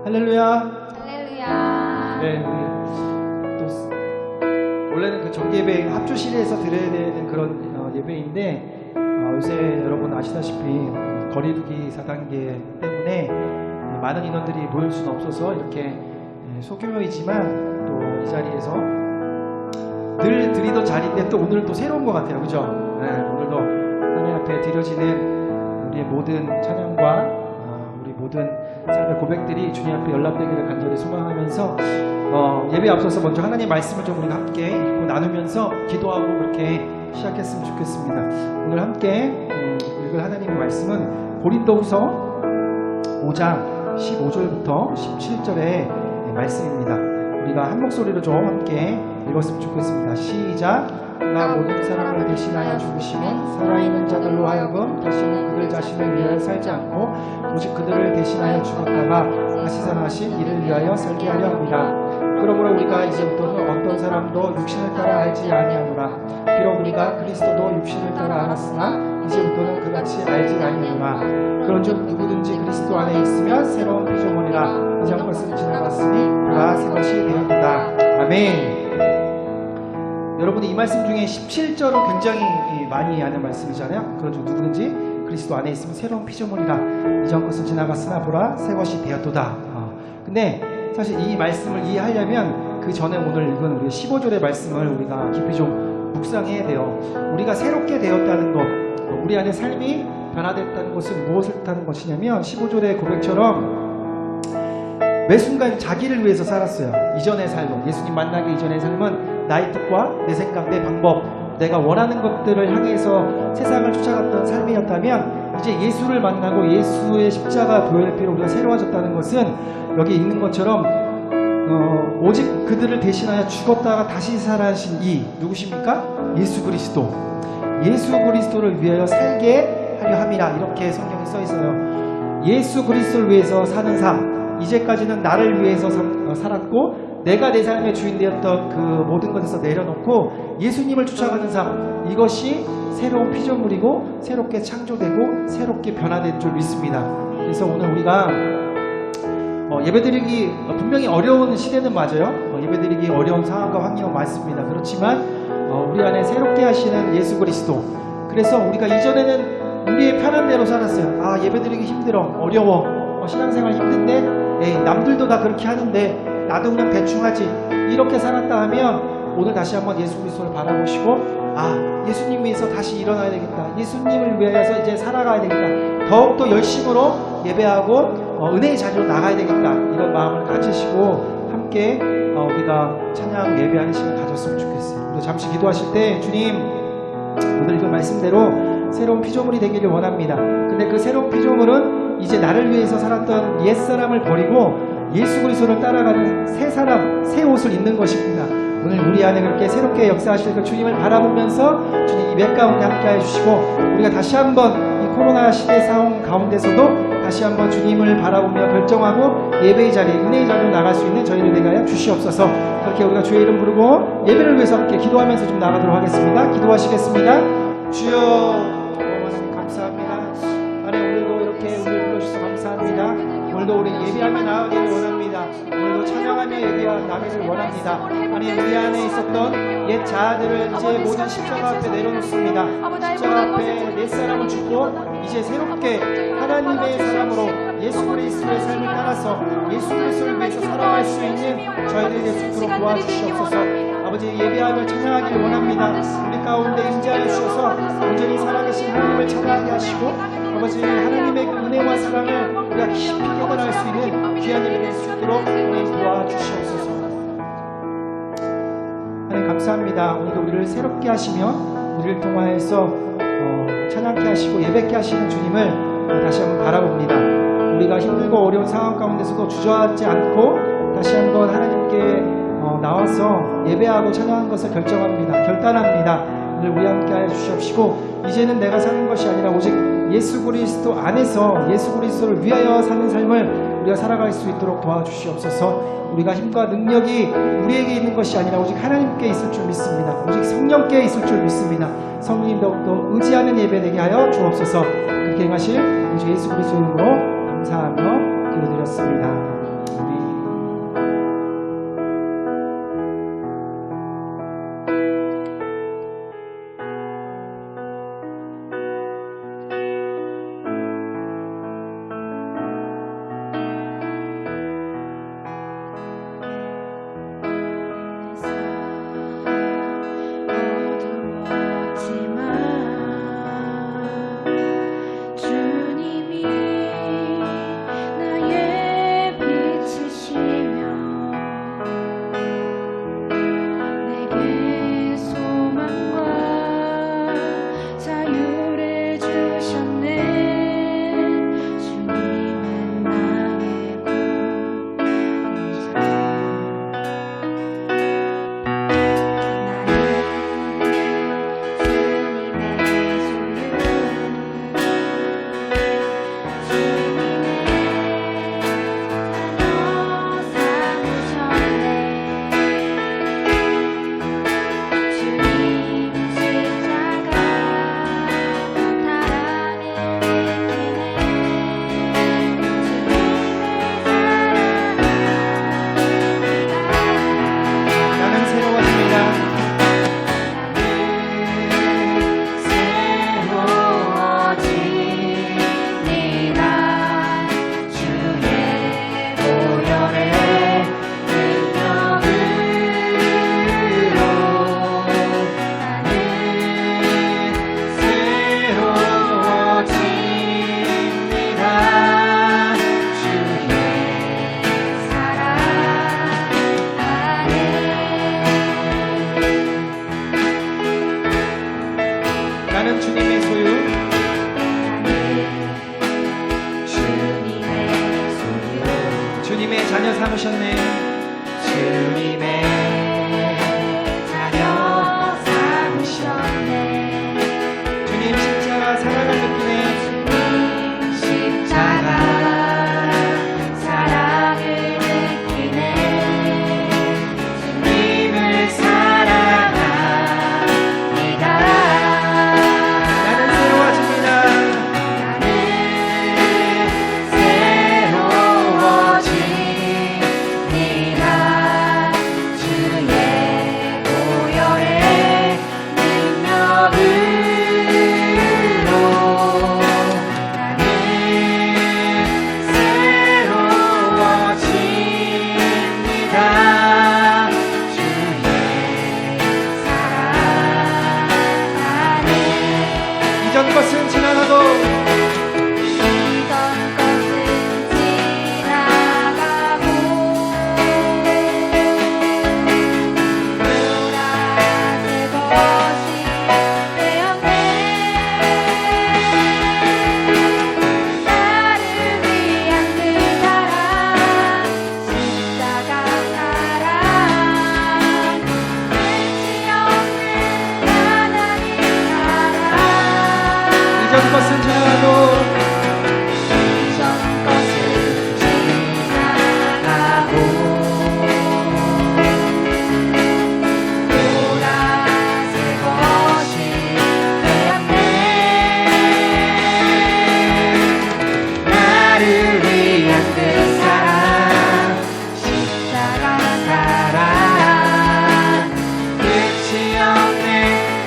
할렐루야. 할렐루야. 네, 우리 또 원래는 그 정기예배 합주실에서 드려야 되는 그런 예배인데 요새 여러분 아시다시피 거리두기 4단계 때문에 많은 인원들이 모일 수는 없어서 이렇게 소규모이지만 또 이 자리에서 늘 드리던 자리인데 또 오늘은 또 새로운 것 같아요. 그죠? 네, 오늘도 하나님 앞에 드려지는 우리의 모든 찬양과 우리 모든 삶의 고백들이 주님 앞에 연락되기를 간절히 소망하면서 예배 앞서서 먼저 하나님 말씀을 좀 우리가 함께 읽고 나누면서 기도하고 그렇게 시작했으면 좋겠습니다. 오늘 함께 읽을 하나님의 말씀은 고린도후서 5장 15절부터 17절의 말씀입니다. 우리가 한 목소리로 좀 함께 읽었으면 좋겠습니다. 시작. 나 모든 사람을 대신하여 죽으시면 살아있는 자들로 하여금 다시는 그들 자신을 위하여 살지 않고 오직 그들을 대신하여 죽었다가 다시 살아나신 이를 위하여 살게 하려 합니다. 그러므로 우리가 이제부터는 어떤 사람도 육신을 따라 알지 아니하노라. 비록 우리가 그리스도도 육신을 따라 알았으나 이제부터는 그같이 알지 아니하노라. 그런즉 누구든지 그리스도 안에 있으면 새로운 피조물이라. 이전 것은 지나갔으니 보라 새 것이 되었다. 아멘. 여러분이 이 말씀 중에 17절은 굉장히 많이 하는 말씀이잖아요. 그런즉 누구든지 그리스도 안에 있으면 새로운 피조물이라. 이전 것은 지나갔으나 보라 새 것이 되었도다. 근데 사실 이 말씀을 이해하려면 그 전에 오늘 읽은 우리 15절의 말씀을 우리가 깊이 좀 묵상해야 돼요. 우리가 새롭게 되었다는 것, 우리 안에 삶이 변화됐다는 것은 무엇을 뜻하는 것이냐면 15절의 고백처럼 매 순간 자기를 위해서 살았어요. 이전의 삶은, 예수님 만나기 이전의 삶은 나의 뜻과 내 생각, 내 방법, 내가 원하는 것들을 향해서 세상을 쫓아갔던 삶이었다면 이제 예수를 만나고 예수의 십자가 보혈피로 우리가 새로워졌다는 것은 여기 있는 것처럼 오직 그들을 대신하여 죽었다가 다시 살아나신 이 누구십니까? 예수 그리스도. 예수 그리스도를 위하여 살게 하려 함이라. 이렇게 성경에 써 있어요. 예수 그리스도를 위해서 사는 삶. 이제까지는 나를 위해서 살았고 내가 내 삶의 주인 되었던 그 모든 것에서 내려놓고 예수님을 쫓아가는 삶. 이것이 새로운 피조물이고 새롭게 창조되고 새롭게 변화된 줄 믿습니다. 그래서 오늘 우리가 예배드리기 분명히 어려운 시대는 맞아요. 예배드리기 어려운 상황과 환경은 맞습니다. 그렇지만 우리 안에 새롭게 하시는 예수 그리스도. 그래서 우리가 이전에는 우리의 편한 대로 살았어요. 예배드리기 힘들어, 어려워, 신앙생활 힘든데 남들도 다 그렇게 하는데 나도 그냥 대충 하지. 이렇게 살았다 하면 오늘 다시 한번 예수 그리스도를 바라보시고 예수님 위해서 다시 일어나야 되겠다. 예수님을 위해서 이제 살아가야 되겠다. 더욱더 열심으로 예배하고 은혜의 자리로 나가야 되겠다. 이런 마음을 가지시고 함께 우리가 찬양하고 예배하는 시간 가졌으면 좋겠어요. 우리 잠시 기도하실 때 주님 오늘 읽은 말씀대로 새로운 피조물이 되기를 원합니다. 근데 그 새로운 피조물은 이제 나를 위해서 살았던 옛사람을 버리고 예수 그리스도를 따라가는 새 사람, 새 옷을 입는 것입니다. 오늘 우리 안에 그렇게 새롭게 역사하실 그 주님을 바라보면서 주님 이 몇 가운데 함께해 주시고 우리가 다시 한번 이 코로나 시대 상황 가운데서도 다시 한번 주님을 바라보며 결정하고 예배의 자리, 은혜의 자리로 나갈 수 있는 저희를 대하여 주시옵소서. 그렇게 우리가 주의 이름 부르고 예배를 위해서 함께 기도하면서 좀 나가도록 하겠습니다. 기도하시겠습니다. 주여 하나님 감사합니다. 오늘도 이렇게 우리를 불러주셔서 감사합니다. 오늘도 우리 예배하며 나가기를 원합니다. 오늘도 찬양하며 나가기를 원합니다. 하나님 우리 안에 있었던 옛 자아들을 이제 모든 십자가 앞에 내려놓습니다. 십자가 앞에 내 사람을 죽고 이제 새롭게 하나님의 사람으로 예수 그리스도의 삶을 따라서 예수 그리스도를 위해서 살아갈 수 있는 저희들이 될 수 있도록 도와주시옵소서. 아버지 예배하며 찬양하기를 원합니다. 우리 가운데 임재하여 주셔서 온전히 살아계신 하나님을 찬양하게 하시고 아버지 하나님의 그 은혜와 사랑을 우리가 깊이 깨달을 수 있는 귀한 예배 될 수 있도록 우리 도와주시옵소서. 하나님 감사합니다. 오늘도 우리를 새롭게 하시며 우리를 통하여서 찬양케 하시고 예배케 하시는 주님을 다시 한번 바라봅니다. 우리가 힘들고 어려운 상황 가운데서도 주저하지 않고 다시 한번 하나님께 나와서 예배하고 찬양하는 것을 결단합니다. 오늘 우리 함께 하여 주시옵시고 이제는 내가 사는 것이 아니라 오직 예수 그리스도 안에서 예수 그리스도를 위하여 사는 삶을 우리가 살아갈 수 있도록 도와주시옵소서. 우리가 힘과 능력이 우리에게 있는 것이 아니라 오직 하나님께 있을 줄 믿습니다. 오직 성령께 있을 줄 믿습니다. 성령님 더욱더 의지하는 예배 되게 하여 주옵소서. 그렇게 행하실 우리 예수 그리스도 이름으로 감사하며 기도드렸습니다. 자녀 삼으셨네. 주님의 자녀 삼으셨네. 주님 십자가 사랑을 느끼네. 십자가 사랑을 느끼네. 주님을 사랑합니다. 나는 새로워집니다. 나는 새로워집니다. 주의 보혈의 능력으로 나는 새로워집니다. 주의 사랑 안에 이전 것은 지나가도 이전 것은 지나가고 보라색 것이 되었네. 나를 위한 그 사랑 십자가 사랑 끝이 없는 하나님 사랑. 이전 것은 지나가도 이전 것은 지나가고 보라색 것이 되었네. 나를 위한 그 사랑 십자가 사랑 끝이 없는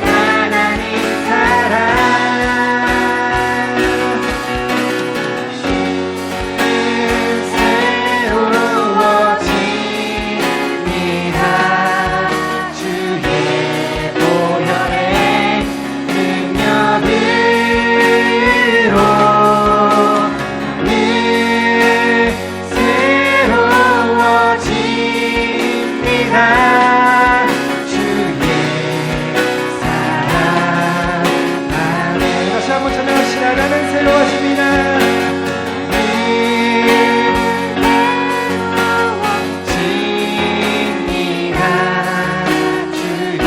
하나님 사랑. 새로워집니다. 주의 보혈의 능력으로 나는 새로워집니다. 주의 사랑 안에 다시 한번 찬양합시다. 나는 새로워집니다. 새로워집니다. 주의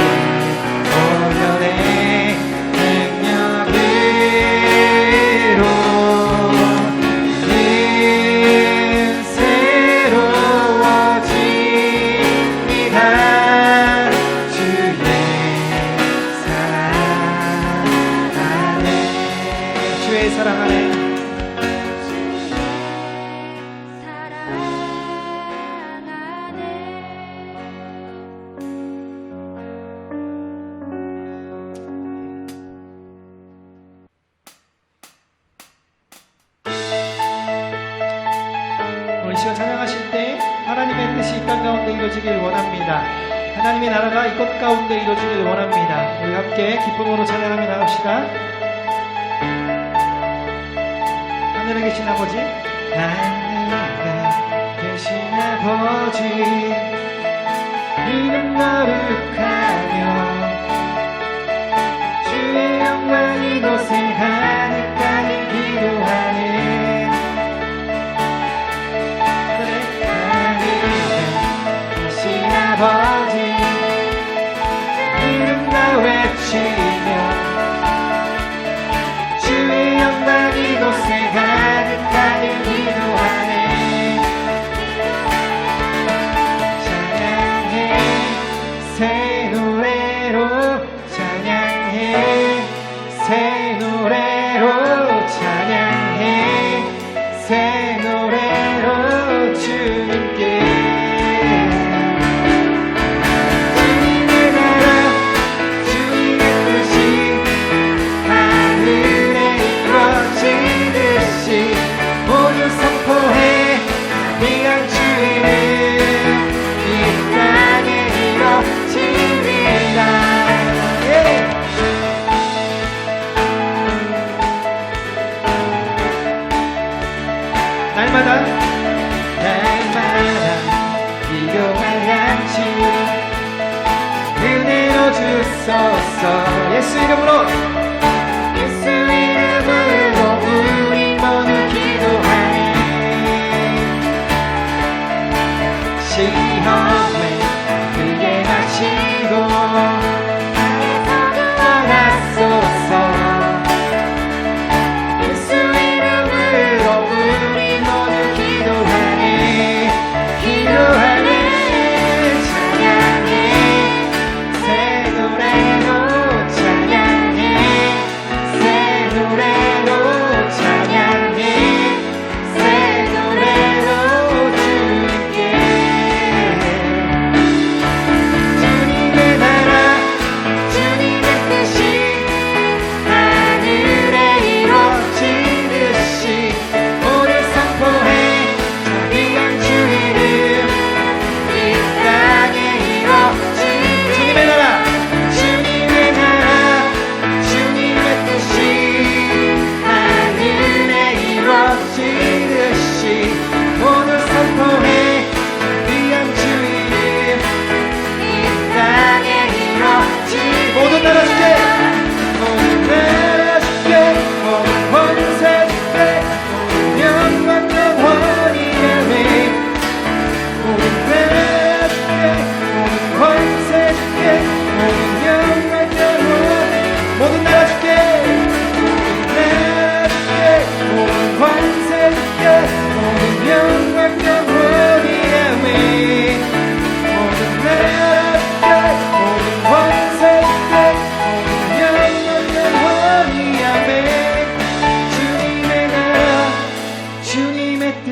보혈의 능력으로 나는 새로워집니다. 주의 사랑 안에 주의 사랑 안에 사랑 안에 오늘 이 시간 찬양하실 때 하나님의 뜻이 이 땅 가운데 이루어지길 원합니다. 하나님의 나라가 이 곳 가운데 이루어지길 원합니다. 우리 함께 기쁨으로 찬양하며 나갑시다. 하늘에 계신 아버지, 하늘에 계신 아버지, 이름 거룩하며 주의 영광 이곳에 하늘까지 기도하네. 하늘에 계신 아버지, 이름 다 외치며 주의 영광 이곳에 가득하길 기도하네. 찬양해 새 노래로 찬양해 새 노래로 찬양해 새 노래로 주님께 주님의 나라 주님의 뜻이 하늘에 이루어지듯이 모두 선포해 위한 주의는 이 땅에 이루어집니다. 날마다 일용할 주 은혜로 주소서. 예수 이름으로 예수 이름으로 우리 모두 기도하네.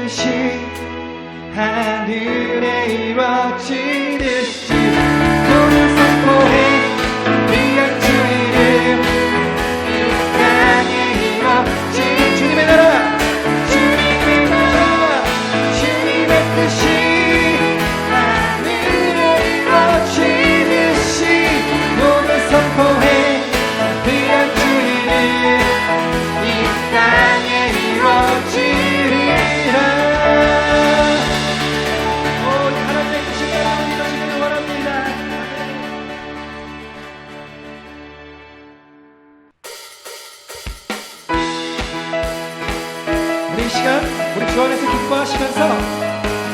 뜻이 하늘에 이루어지듯이 모두 선포해 귀한 주 이름 이 땅에 이루어진 주님의 나라 주님의 나라 주님의 뜻이 하늘에 이루어지듯이 모두 선포해 귀한 주 이름 이 땅에 이루어지리라. 오, 하나님의 뜻이 여러분 이루어지기를 원합니다. 우리 이 시간 우리 주 안에서 기뻐하시면서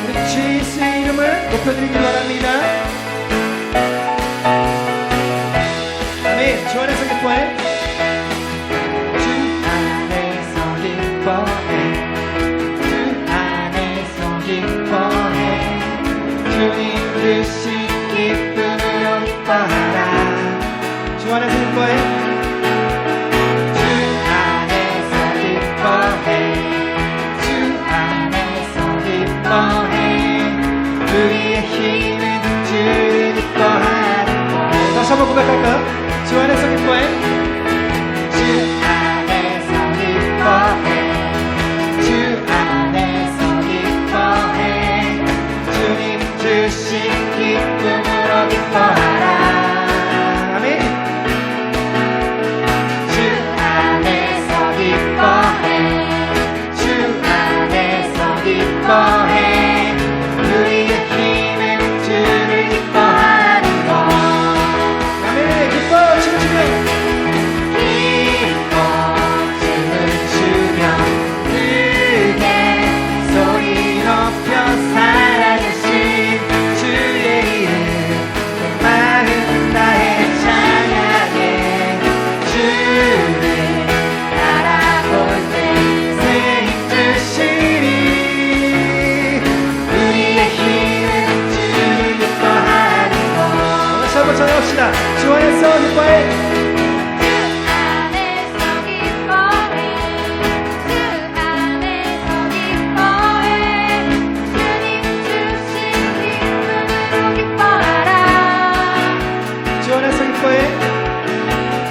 우리 주 예수의 이름을 높여드리기를 원합니다. 아멘. 주 안에서 기뻐해. 주 안에서 기뻐해. 주 안에서 기뻐해. 주님 뜻이 기쁨으로 기뻐하라. 주 안에서 기뻐해. 우리의 힘은 주를 기뻐하는 것. 다시 한번 고백할까요? 주 안에서 기뻐해. 주 안에서 기뻐해. 주 안에서 기뻐해. 주님 주신 기쁨으로 기뻐하라. 아멘. 주 안에서 기뻐해. 주 안에서 기뻐해. 전합시다. 주 안에서 기뻐해. 주 안에서 기뻐해. 주 안에서 기뻐해. 주님 주신 기쁨으로 기뻐하라. 주 안에서 기뻐해.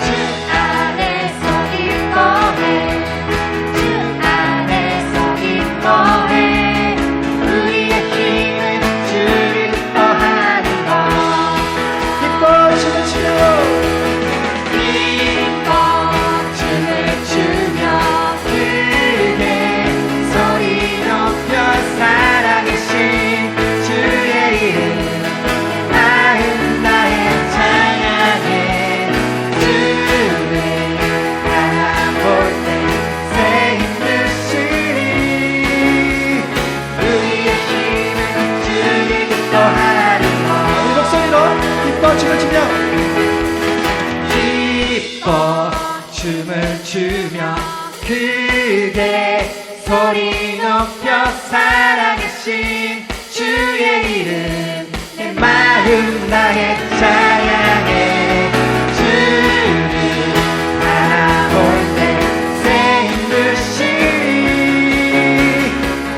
주 안에서 기뻐해. 주 안에서 기뻐해. 우리의 힘은 주를 기뻐하는 것. 춤을 추며 기뻐 춤을 추며 크게 소리 높여 살아계신 주의 이름 마음 다해 찬양해. 주를 바라볼 때 새 힘 드시리. 우리의 힘은 주를 기뻐하는 것. 우리 목소리로 기뻐 춤을 추며 기뻐 춤을 추며 크게 소리 높여 살아계신 주의 이름 내 마음 다해 찬양해. 주를 바라볼 때 새 힘 드시리.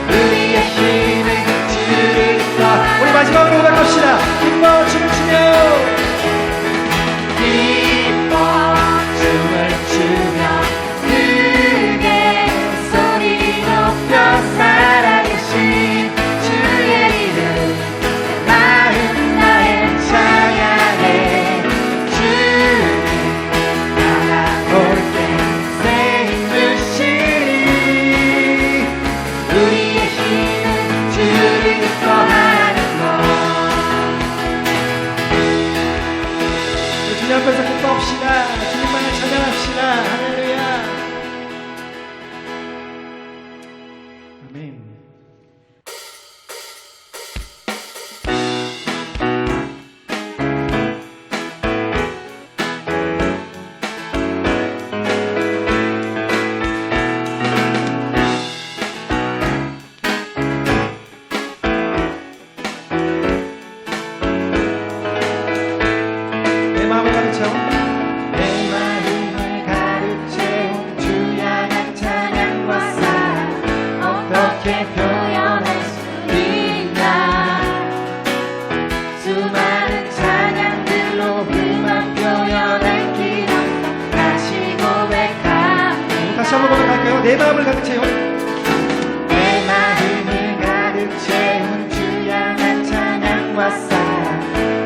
우리의 힘은 주를 기뻐하라. 우리 마지막으로 고백합시다. 기뻐 춤을 추며 기뻐 춤을 추며 크게 소리 높여 살아계신 주의 이름 마음 다해 찬양해. 주를 바라볼 때 새 힘 드시리. 우리의 힘은 주를 기뻐하는 것. 주님 앞에서 기뻐합시다. 주님만을 찬양합시다. 할렐루야. 아멘. 내 마음을 가득 채워. 내 마음을 가득 채운 주야 난 찬양과 사랑 어떻게 표현할 수 있나 수많은 찬양들로 그만 표현할 길 없어 다시 고백합니다 다시 한번 고백할까요? 내 마음을 가득 채운 내 마음을 가득 채운 주양한 찬양과 사랑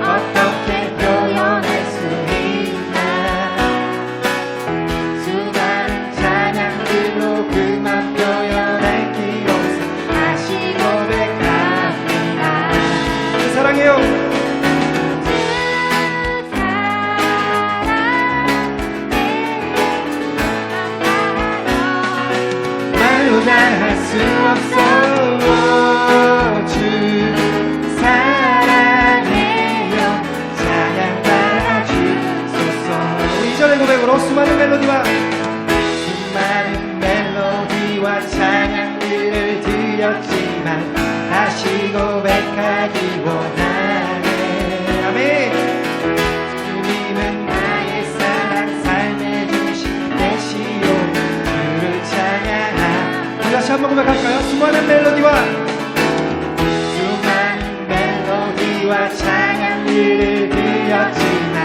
어떻게 표현할 수 있나 수많은 찬양들로 그만 표현할 길 없어 다시 고백합니다 사랑해요. 말로 다 할 수 없어 주 사랑해요 찬양 받아주소서 2절의 고백으로 수많은 멜로디와 수많은 멜로디와 찬양들을 드렸지만 다시 고백하기 원하네 아멘. 주님은 나의 사랑 삶의 중심 되시오 주를 찬양하 다시 한번 고백할까요? 수많은 멜로디와 수많은 멜로디와 찬양들을 드렸지만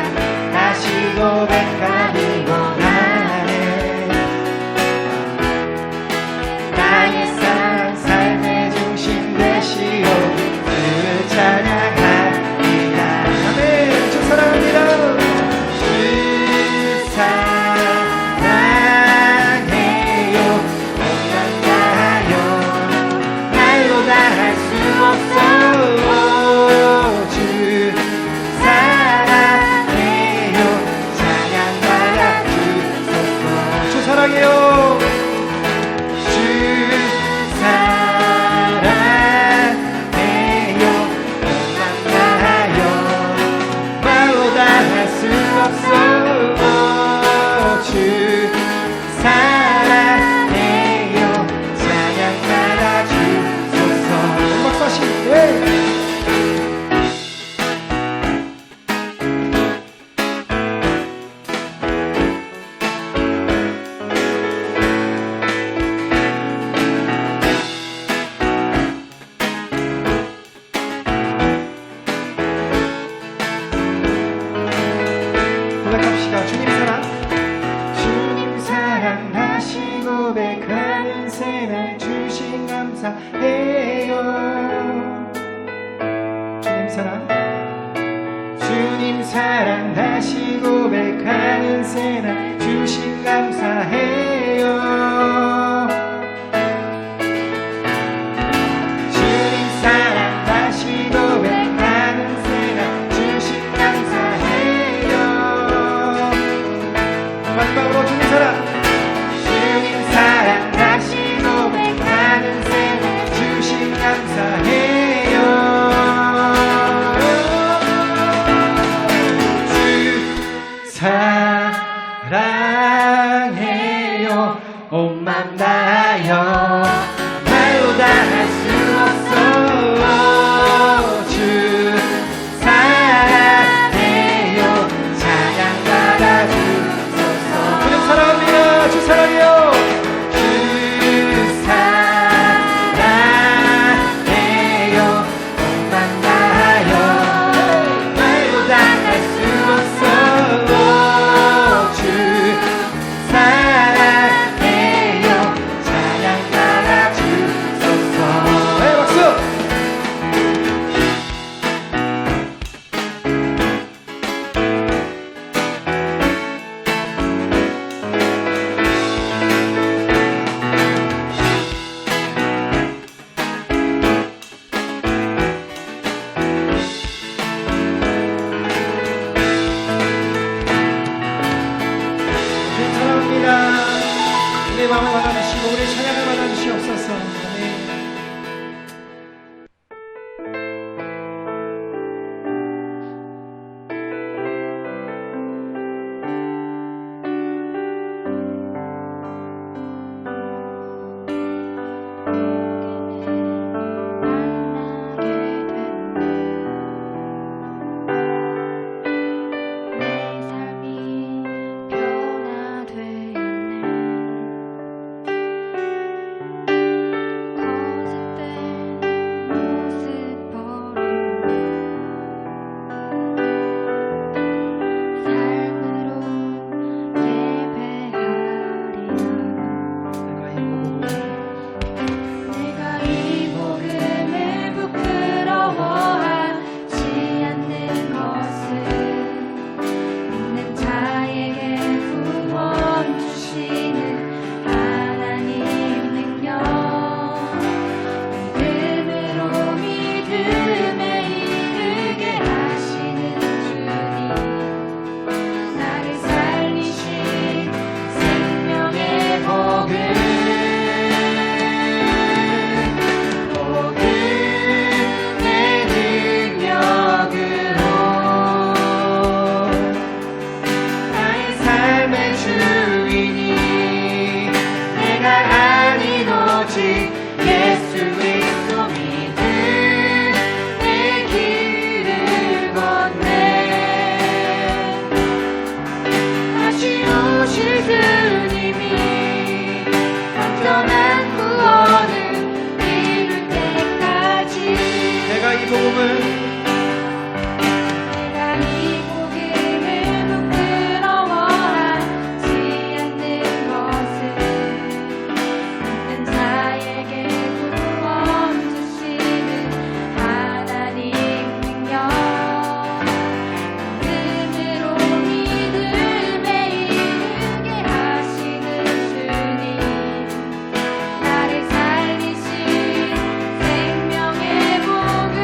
다시 고백하기 원하네 나의 사랑 삶의 중심 되시오 주를 찬양합니다 아멘. 주 사랑합니다. 주 사랑해요 온난 다요 말로 다 할 수 없어 주 사랑해요 찬양 받아주소서 주 사랑해요. 주 사랑해요 온난 다요 말로 다 할 수 없어 주 사랑해요 찬양 받아주소서 박사씨. 네. 고백합시다. 주님 사랑. 주님 사랑 다시 고백하는 새날 주신 감사해요 주님 사랑. 주님 사랑 다시 고백하는 새날 주신 감사해요 주님 사랑 다시 고백하는 새날 주신 감사해요 마지막으로 주님 사랑. 주님 사랑 다시 고백하는 새날 주신 감사해요 주 사랑해요 온 이 복음을 내가 이 복음을 부끄러워하지 않는 것은 믿는 자에게 구원 주시는 하나님 능력 믿음으로 믿음에 이르게 하시는 주님 나를 살리신 생명의 복음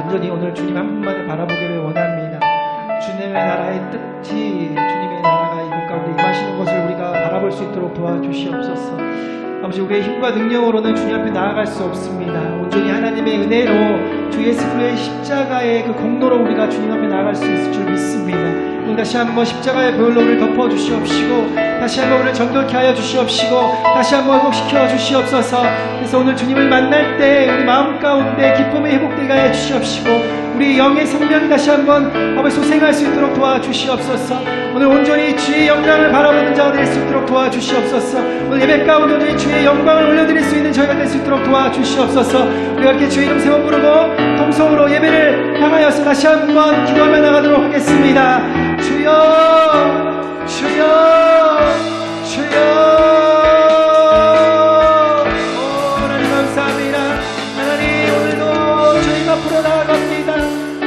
온전히 오늘 주님 한 분만을 바라보기를 원합니다. 주님의 나라의 뜻이 주님의 나라가 이곳 가운데 임하시는 것을 우리가 바라볼 수 있도록 도와주시옵소서. 아버지, 우리의 힘과 능력으로는 주님 앞에 나아갈 수 없습니다. 온전히 하나님의 은혜로 주 예수 그리스도의 십자가의 그 공로로 우리가 주님 앞에 나아갈 수 있을 줄 믿습니다. 오늘 다시 한번 십자가의 보혈로 우리를 덮어주시옵시고, 다시 한번 우리를 정결케 하여 주시옵시고, 다시 한번 회복시켜 주시옵소서. 그래서 오늘 주님을 만날 때 우리 마음 가운데 기쁨이 회복되게 하여 주시옵시고, 우리 영의 생명이 다시 한번 아버지 소생할 수 있도록 도와주시옵소서. 오늘 온전히 주의 영광을 바라보는 자가 될 수 있도록 도와주시옵소서. 오늘 예배 가운데 온전히 주의 영광을 올려드릴 수 있는 저희가 될 수 있도록 도와주시옵소서. 우리가 이렇게 주의 이름 세번 부르고 통성으로 예배를 향하여서 다시 한번 기도하며 나가도록 하겠습니다. 주여, 주여, 주여. 하나님 감사합니다. 하나님, 오늘도 주님 앞으로 나아갑니다.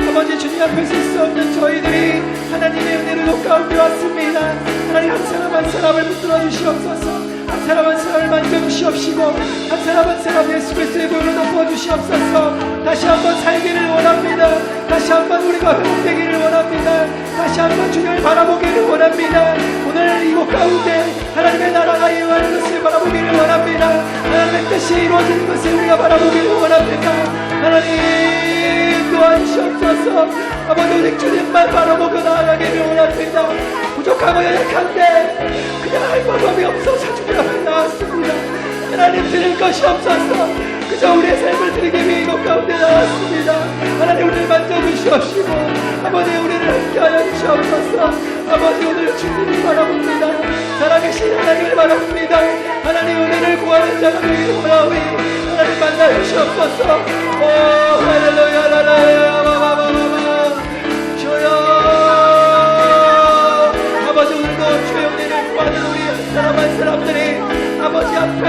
아버지, 주님 앞에 설 수 없는 저희들이 하나님의 은혜로 가운데 왔습니다. 하나님, 한 사람 한 사람을 붙들어 주시옵소서. 한 사람 한 사람을 만져주시옵시고, 한 사람 한 사람 예수 그리스도의 보혈로 덮어주시옵소서. 다시 한번 살기를 원합니다. 다시 한번 우리가 회복되기를 원합니다. 다시 한번 주님을 바라보기를 원합니다. 오늘 이곳 가운데 하나님의 나라가 임하는 것을 바라보기를 원합니다. 하나님의 뜻이 이루어지는 것을 우리가 바라보기를 원합니다. 하나님, 도와주시옵소서. 아버지, 오직 주님만 바라보고 나아가기를 원합니다. 부족하고 연약한데 그냥 할 방법이 없어서 주님 앞에 나왔습니다. 하나님, 드릴 것이 없어서 그저 우리의 삶을 드리기 위해 이곳 가운데 나왔습니다. 하나님, 우리를 만져주시옵시고, 아버지, 우리를 함께하여 주시옵소서. 아버지, 오늘 주님을 바라봅니다. 살아계신 하나님을 바라봅니다. 하나님, 은혜를 구하는 자가 되기를 원하오니 하나님 만나 주시옵소서. 오, 할렐루야, 할렐루야, 바바바바바. 주여, 아버지, 오늘도 주의 은혜를 구하는 우리 한 사람 한 사람들이 아버지 앞에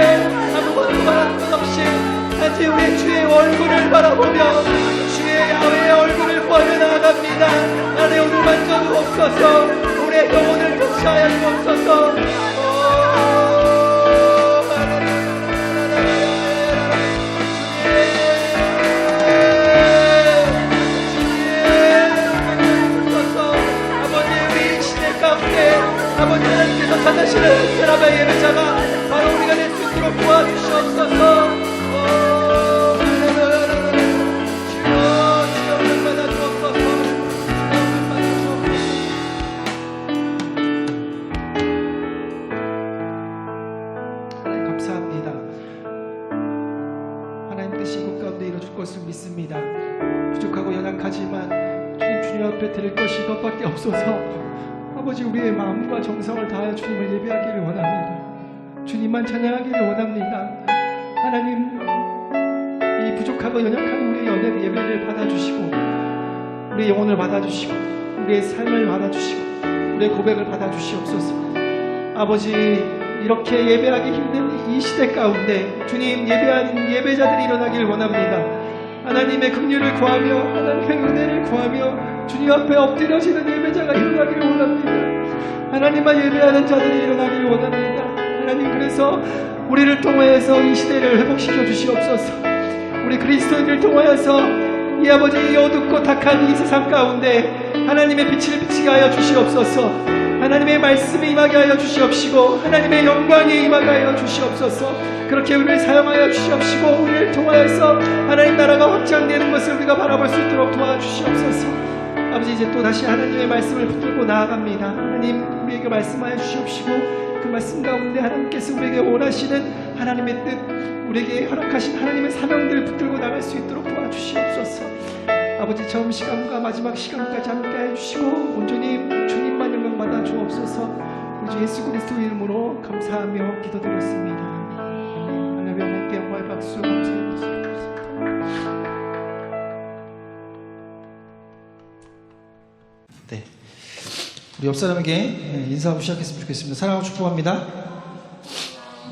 아무것도 말하는 것 없이 단지 우리 주의 얼굴을 바라보며 주의 야훼의 얼굴을 구하며 나아갑니다. 하나님, 오늘 만져주옵소서. 우리의 영혼을 touch하여 주옵소서. 아버지, 하나님께서 찾으시는 사람의 예배자가 바로 우리가 될 수 있도록 도와주시옵소서. 주여, 은혜 받아 주옵소서. 은혜 받아 주옵소서. 하나님, 감사합니다. 하나님 뜻이 이곳 가운데 이루어질 것을 믿습니다. 부족하고 연약하지만 주님 앞에 드릴 것이 이것밖에 없어서 아버지, 우리의 마음과 정성을 다하여 주님을 예배하기를 원합니다. 주님만 찬양하기를 원합니다. 하나님, 이 부족하고 연약한 우리의 예배를 받아주시고, 우리의 영혼을 받아주시고, 우리의 삶을 받아주시고, 우리의 고백을 받아주시옵소서. 아버지, 이렇게 예배하기 힘든 이 시대 가운데 주님 예배하는 예배자들이 일어나기를 원합니다. 하나님의 긍휼을 구하며 하나님의 은혜를 구하며 주님 앞에 엎드려지는 예배자가 일어나기를 원합니다. 하나님만 예배하는 자들이 일어나기를 원합니다. 하나님, 그래서 우리를 통하여서 이 시대를 회복시켜 주시옵소서. 우리 그리스도인을 통하여서 이 아버지, 이 어둡고 탁한 이 세상 가운데 하나님의 빛을 비치게 하여 주시옵소서. 하나님의 말씀이 임하게 하여 주시옵시고, 하나님의 영광이 임하게 하여 주시옵소서. 그렇게 우리를 사용하여 주시옵시고, 우리를 통하여서 하나님 나라가 확장되는 것을 우리가 바라볼 수 있도록 도와주시옵소서. 아버지, 이제 또 다시 하나님의 말씀을 붙들고 나아갑니다. 하나님, 우리에게 말씀하여 주시옵시고, 그 말씀 가운데 하나님께서 우리에게 원하시는 하나님의 뜻, 우리에게 허락하신 하나님의 사명들을 붙들고 나갈 수 있도록 도와주시옵소서. 아버지, 처음 시간과 마지막 시간까지 함께해 주시고 온전히 주님만 영광 받아 주옵소서. 우리 주 예수 그리스도 이름으로 감사하며 기도드렸습니다. 하나님께 영광의 박수 감사드립니다. 네, 우리 옆 사람에게 인사하고 시작했으면 좋겠습니다. 사랑하고 축복합니다.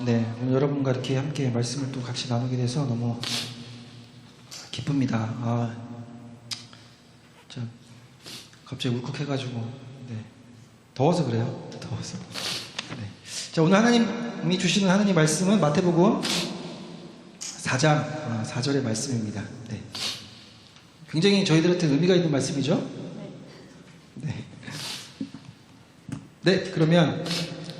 네, 오늘 여러분과 이렇게 함께 말씀을 또 같이 나누게 돼서 너무 기쁩니다. 갑자기 울컥해가지고, 네, 더워서 그래요. 더워서. 네. 자, 오늘 하나님이 주시는 하나님 말씀은 마태복음 4장 4절의 말씀입니다. 네. 굉장히 저희들한테 의미가 있는 말씀이죠. 네. 네, 그러면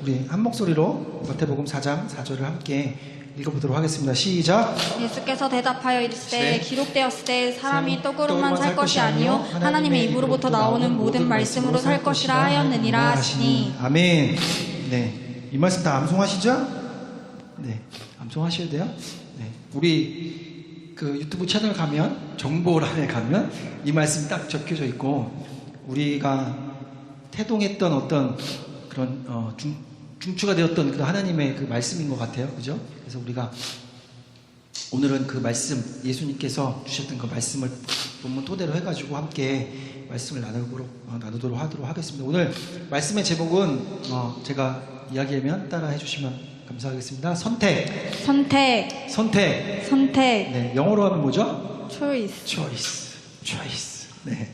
우리 한 목소리로 마태복음 4장 4절을 함께 읽어보도록 하겠습니다. 시작. 예수께서 대답하여 이르시되 네. 기록되었을 때 사람이 사람이 떡으로만 살 것이 아니요 하나님의 입으로부터 나오는 모든 말씀으로 살 것이라 하였느니라 하시니. 아멘. 네, 이 말씀 다 암송하시죠? 네, 암송하셔야 돼요. 네, 우리 그 유튜브 채널 가면 정보란에 가면 이 말씀 딱 적혀져 있고 우리가 태동했던 어떤 그런 중추가 되었던 그 하나님의 그 말씀인 것 같아요. 그죠? 그래서 우리가 오늘은 그 말씀, 예수님께서 주셨던 그 말씀을 본문 토대로 해가지고 함께 말씀을 나누도록 하도록 하겠습니다. 오늘 말씀의 제목은 제가 이야기하면 따라해 주시면 감사하겠습니다. 선택. 네, 영어로 하면 뭐죠? choice. 네,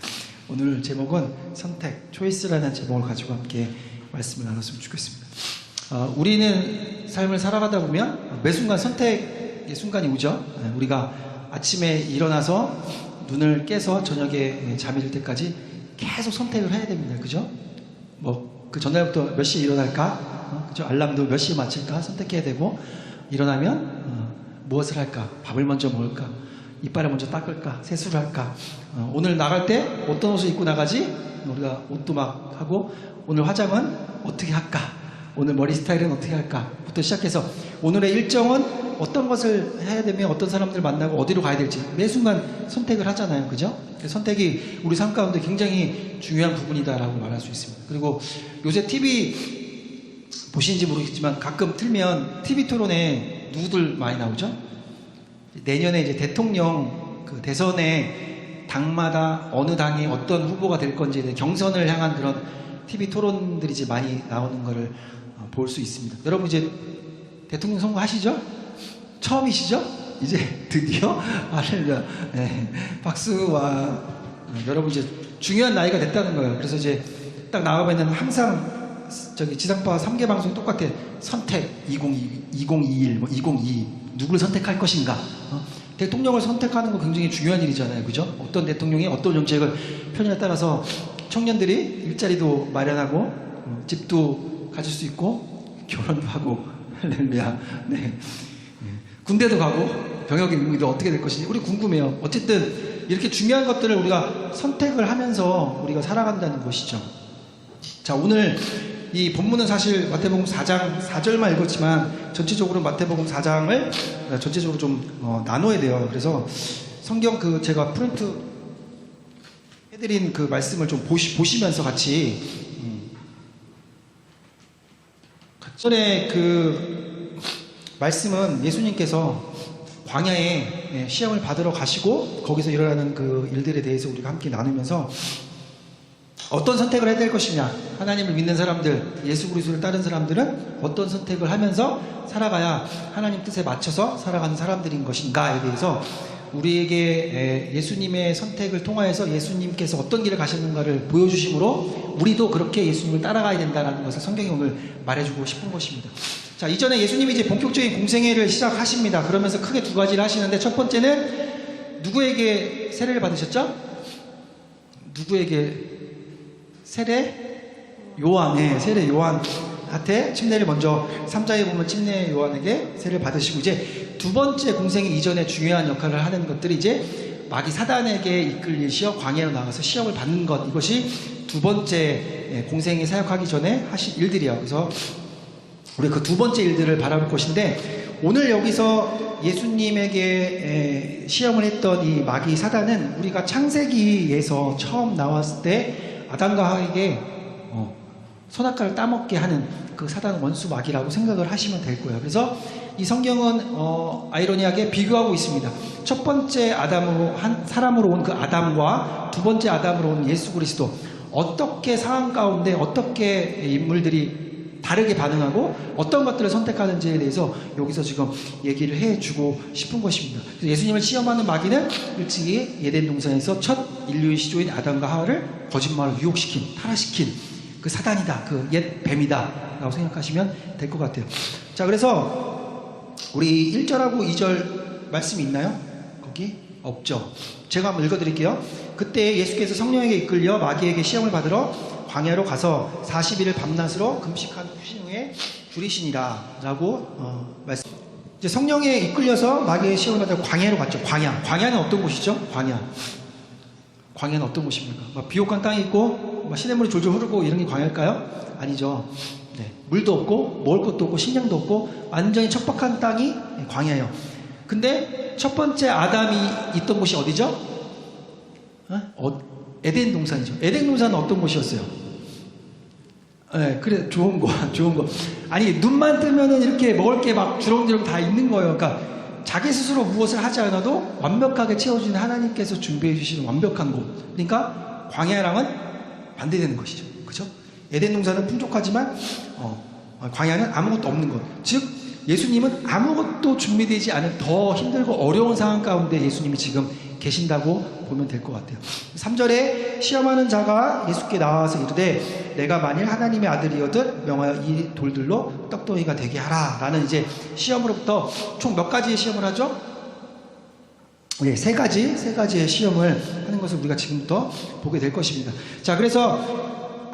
오늘 제목은 선택, choice라는 제목을 가지고 함께 말씀을 나눴으면 좋겠습니다. 우리는 삶을 살아가다 보면 매 순간 선택의 순간이 오죠. 우리가 아침에 일어나서 눈을 깨서 저녁에 잠이 들 때까지 계속 선택을 해야 됩니다. 그죠? 뭐 그 전날부터 몇 시에 일어날까? 그죠? 알람도 몇 시에 맞출까? 선택해야 되고 일어나면 무엇을 할까? 밥을 먼저 먹을까? 이빨을 먼저 닦을까? 세수를 할까? 오늘 나갈 때 어떤 옷을 입고 나가지? 우리가 옷도 막 하고 오늘 화장은 어떻게 할까? 오늘 머리 스타일은 어떻게 할까? 부터 시작해서 오늘의 일정은 어떤 것을 해야 되면 어떤 사람들 만나고 어디로 가야 될지 매 순간 선택을 하잖아요. 그죠? 그 선택이 우리 삶 가운데 굉장히 중요한 부분이다라고 말할 수 있습니다. 그리고 요새 TV 보시는지 모르겠지만 가끔 틀면 TV 토론에 누구들 많이 나오죠? 내년에 이제 대통령 그 대선에 당마다 어느 당이 어떤 후보가 될 건지에 대해 경선을 향한 그런 TV 토론들이 이제 많이 나오는 거를 볼 수 있습니다. 여러분 이제 대통령 선거 하시죠? 처음이시죠? 이제 드디어 할렐루야. 네, 박수와 여러분 이제 중요한 나이가 됐다는 거예요. 그래서 이제 딱 나가면은 항상 저기 지상파 3개 방송이 똑같아. 선택 2021 뭐 2022 누구를 선택할 것인가? 대통령을 선택하는 거 굉장히 중요한 일이잖아요. 그죠? 어떤 대통령이 어떤 정책을 펴냐에 따라서 청년들이 일자리도 마련하고 집도 가질 수 있고 결혼도 하고 할렐루야. 네. 군대도 가고 병역의 의무도 어떻게 될 것인지 우리 궁금해요. 어쨌든 이렇게 중요한 것들을 우리가 선택을 하면서 우리가 살아간다는 것이죠. 자, 오늘 이 본문은 사실 마태복음 4장 4절만 읽었지만 전체적으로 마태복음 4장을 전체적으로 좀 나눠야 돼요. 그래서 성경 그 제가 프린트 해드린 그 말씀을 좀 보시면서 같이 전에 그 말씀은 예수님께서 광야에 시험을 받으러 가시고 거기서 일어나는 그 일들에 대해서 우리가 함께 나누면서 어떤 선택을 해야 될 것이냐, 하나님을 믿는 사람들, 예수 그리스도를 따른 사람들은 어떤 선택을 하면서 살아가야 하나님 뜻에 맞춰서 살아가는 사람들인 것인가에 대해서 우리에게 예수님의 선택을 통하여서 예수님께서 어떤 길을 가셨는가를 보여주심으로 우리도 그렇게 예수님을 따라가야 된다는 것을 성경이 오늘 말해주고 싶은 것입니다. 자, 이전에 예수님이 이제 본격적인 공생애를 시작하십니다. 그러면서 크게 두 가지를 하시는데 첫 번째는 누구에게 세례를 받으셨죠? 누구에게 세례? 요한에 세례 요한한테 침례를 먼저 3장에 보면 침례 요한에게 세례를 받으시고 이제 두 번째 공생애 이전에 중요한 역할을 하는 것들이 이제 마귀 사단에게 이끌리시어 광야로 나가서 시험을 받는 것, 이것이 두 번째 공생애 사역하기 전에 하신 일들이에요. 그래서 우리 그 두 번째 일들을 바라볼 것인데 오늘 여기서 예수님에게 시험을 했던 이 마귀 사단은 우리가 창세기에서 처음 나왔을 때 아담과 하와에게 선악과를 따먹게 하는 그 사단 원수 마귀라고 생각을 하시면 될 거예요. 그래서 이 성경은 아이러니하게 비교하고 있습니다. 첫 번째 아담으로 한 사람으로 온 그 아담과 두 번째 아담으로 온 예수 그리스도, 어떻게 상황 가운데 어떻게 인물들이 다르게 반응하고 어떤 것들을 선택하는지에 대해서 여기서 지금 얘기를 해주고 싶은 것입니다. 그래서 예수님을 시험하는 마귀는 일찍이 에덴 동산에서 첫 인류의 시조인 아담과 하와를 거짓말로 유혹시킨, 타락시킨 그 사단이다, 그 옛 뱀이다 라고 생각하시면 될 것 같아요. 자, 그래서 우리 1절하고 2절 말씀이 있나요? 거기? 없죠. 제가 한번 읽어드릴게요. 그때 예수께서 성령에게 이끌려 마귀에게 시험을 받으러 광야로 가서 40일을 밤낮으로 금식한 후신 후에 줄이시니라 라고 말씀. 이제 성령에 이끌려서 마귀의 시험을 받으러 광야로 갔죠. 광야는 어떤 곳이죠? 광야는 어떤 곳입니까? 막 비옥한 땅이 있고 막 시냇물이 졸졸 흐르고 이런 게 광야일까요? 아니죠. 네, 물도 없고 먹을 것도 없고 식량도 없고 완전히 척박한 땅이 광야예요. 근데 첫 번째 아담이 있던 곳이 어디죠? 에덴 동산이죠. 에덴 동산은 어떤 곳이었어요? 네, 그래 좋은 거. 아니 눈만 뜨면은 이렇게 먹을 게 막 주렁주렁 다 있는 거예요. 그러니까 자기 스스로 무엇을 하지 않아도 완벽하게 채워주는 하나님께서 준비해 주시는 완벽한 곳. 그러니까 광야랑은 반대되는 것이죠. 그렇죠? 에덴 동산은 풍족하지만 광야는 아무것도 없는 것. 즉 예수님은 아무것도 준비되지 않은 더 힘들고 어려운 상황 가운데 예수님이 지금 계신다고 보면 될 것 같아요. 3절에 시험하는 자가 예수께 나와서 이르되 내가 만일 하나님의 아들이거든 명하여 이 돌들로 떡덩이가 되게 하라 라는 이제 시험으로부터 총 몇 가지의 시험을 하죠? 네, 세 가지의 시험을 하는 것을 우리가 지금부터 보게 될 것입니다. 자, 그래서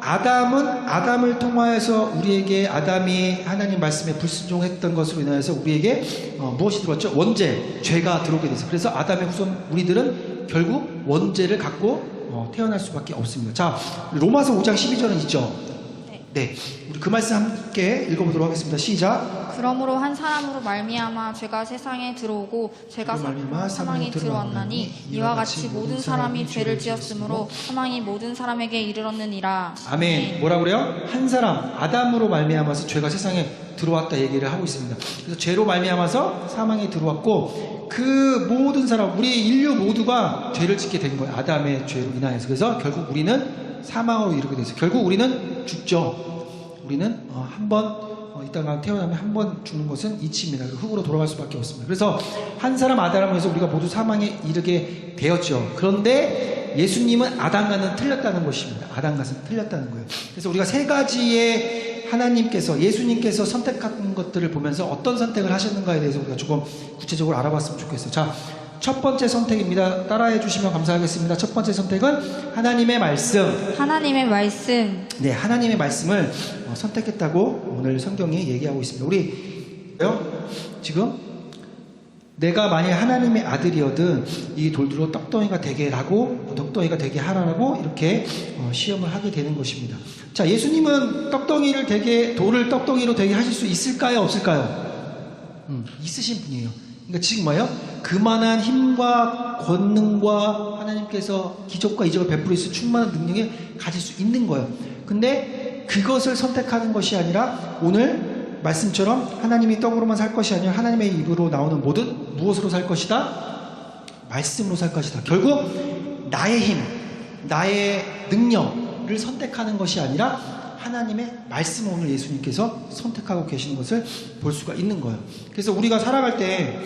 아담을 통하여서 우리에게 아담이 하나님 말씀에 불순종했던 것으로 인하여서 우리에게 무엇이 들어왔죠? 원죄, 죄가 들어오게 돼서 그래서 아담의 후손 우리들은 결국 원죄를 갖고 태어날 수밖에 없습니다. 자, 로마서 5장 12절은 있죠? 네, 우리 그 말씀 함께 읽어보도록 하겠습니다. 시작. 그러므로 한 사람으로 말미암아 죄가 세상에 들어오고 죄가 사망에 들어왔나니 이와 같이 모든 사람이 죄를 지었으므로 사망이 모든 사람에게 이르렀느니라. 아멘. 뭐라 그래요? 한 사람 아담으로 말미암아서 죄가 세상에 들어왔다 얘기를 하고 있습니다. 그래서 죄로 말미암아서 사망에 들어왔고 그 모든 사람 우리 인류 모두가 죄를 짓게 된 거예요. 아담의 죄로 인하여서. 그래서 결국 우리는 사망으로 이르게 돼서 결국 우리는 죽죠. 우리는 한번 이 땅에 태어나면 한 번 죽는 것은 이치입니다. 흙으로 돌아갈 수밖에 없습니다. 그래서 한 사람 아담으로 해서 우리가 모두 사망에 이르게 되었죠. 그런데 예수님은 아담과는 틀렸다는 것입니다. 아담과는 틀렸다는 거예요. 그래서 우리가 세 가지의 하나님께서 예수님께서 선택한 것들을 보면서 어떤 선택을 하셨는가에 대해서 우리가 조금 구체적으로 알아봤으면 좋겠어요. 자, 첫 번째 선택입니다. 따라해 주시면 감사하겠습니다. 첫 번째 선택은 하나님의 말씀. 하나님의 말씀. 네, 하나님의 말씀을 선택했다고 오늘 성경이 얘기하고 있습니다. 우리 지금 내가 만일 하나님의 아들이어든 이 돌들로 떡덩이가 되게 하라고 이렇게 시험을 하게 되는 것입니다. 자, 예수님은 돌을 떡덩이로 되게 하실 수 있을까요? 없을까요? 있으신 분이에요. 그러니까 지금 뭐예요? 그만한 힘과 권능과 하나님께서 기적과 이적을 베풀어 있을 충만한 능력을 가질 수 있는 거예요. 근데 그것을 선택하는 것이 아니라 오늘 말씀처럼 하나님이 떡으로만 살 것이 아니라 하나님의 입으로 나오는 모든 무엇으로 살 것이다? 말씀으로 살 것이다. 결국 나의 힘, 나의 능력을 선택하는 것이 아니라 하나님의 말씀을 오늘 예수님께서 선택하고 계시는 것을 볼 수가 있는 거예요. 그래서 우리가 살아갈 때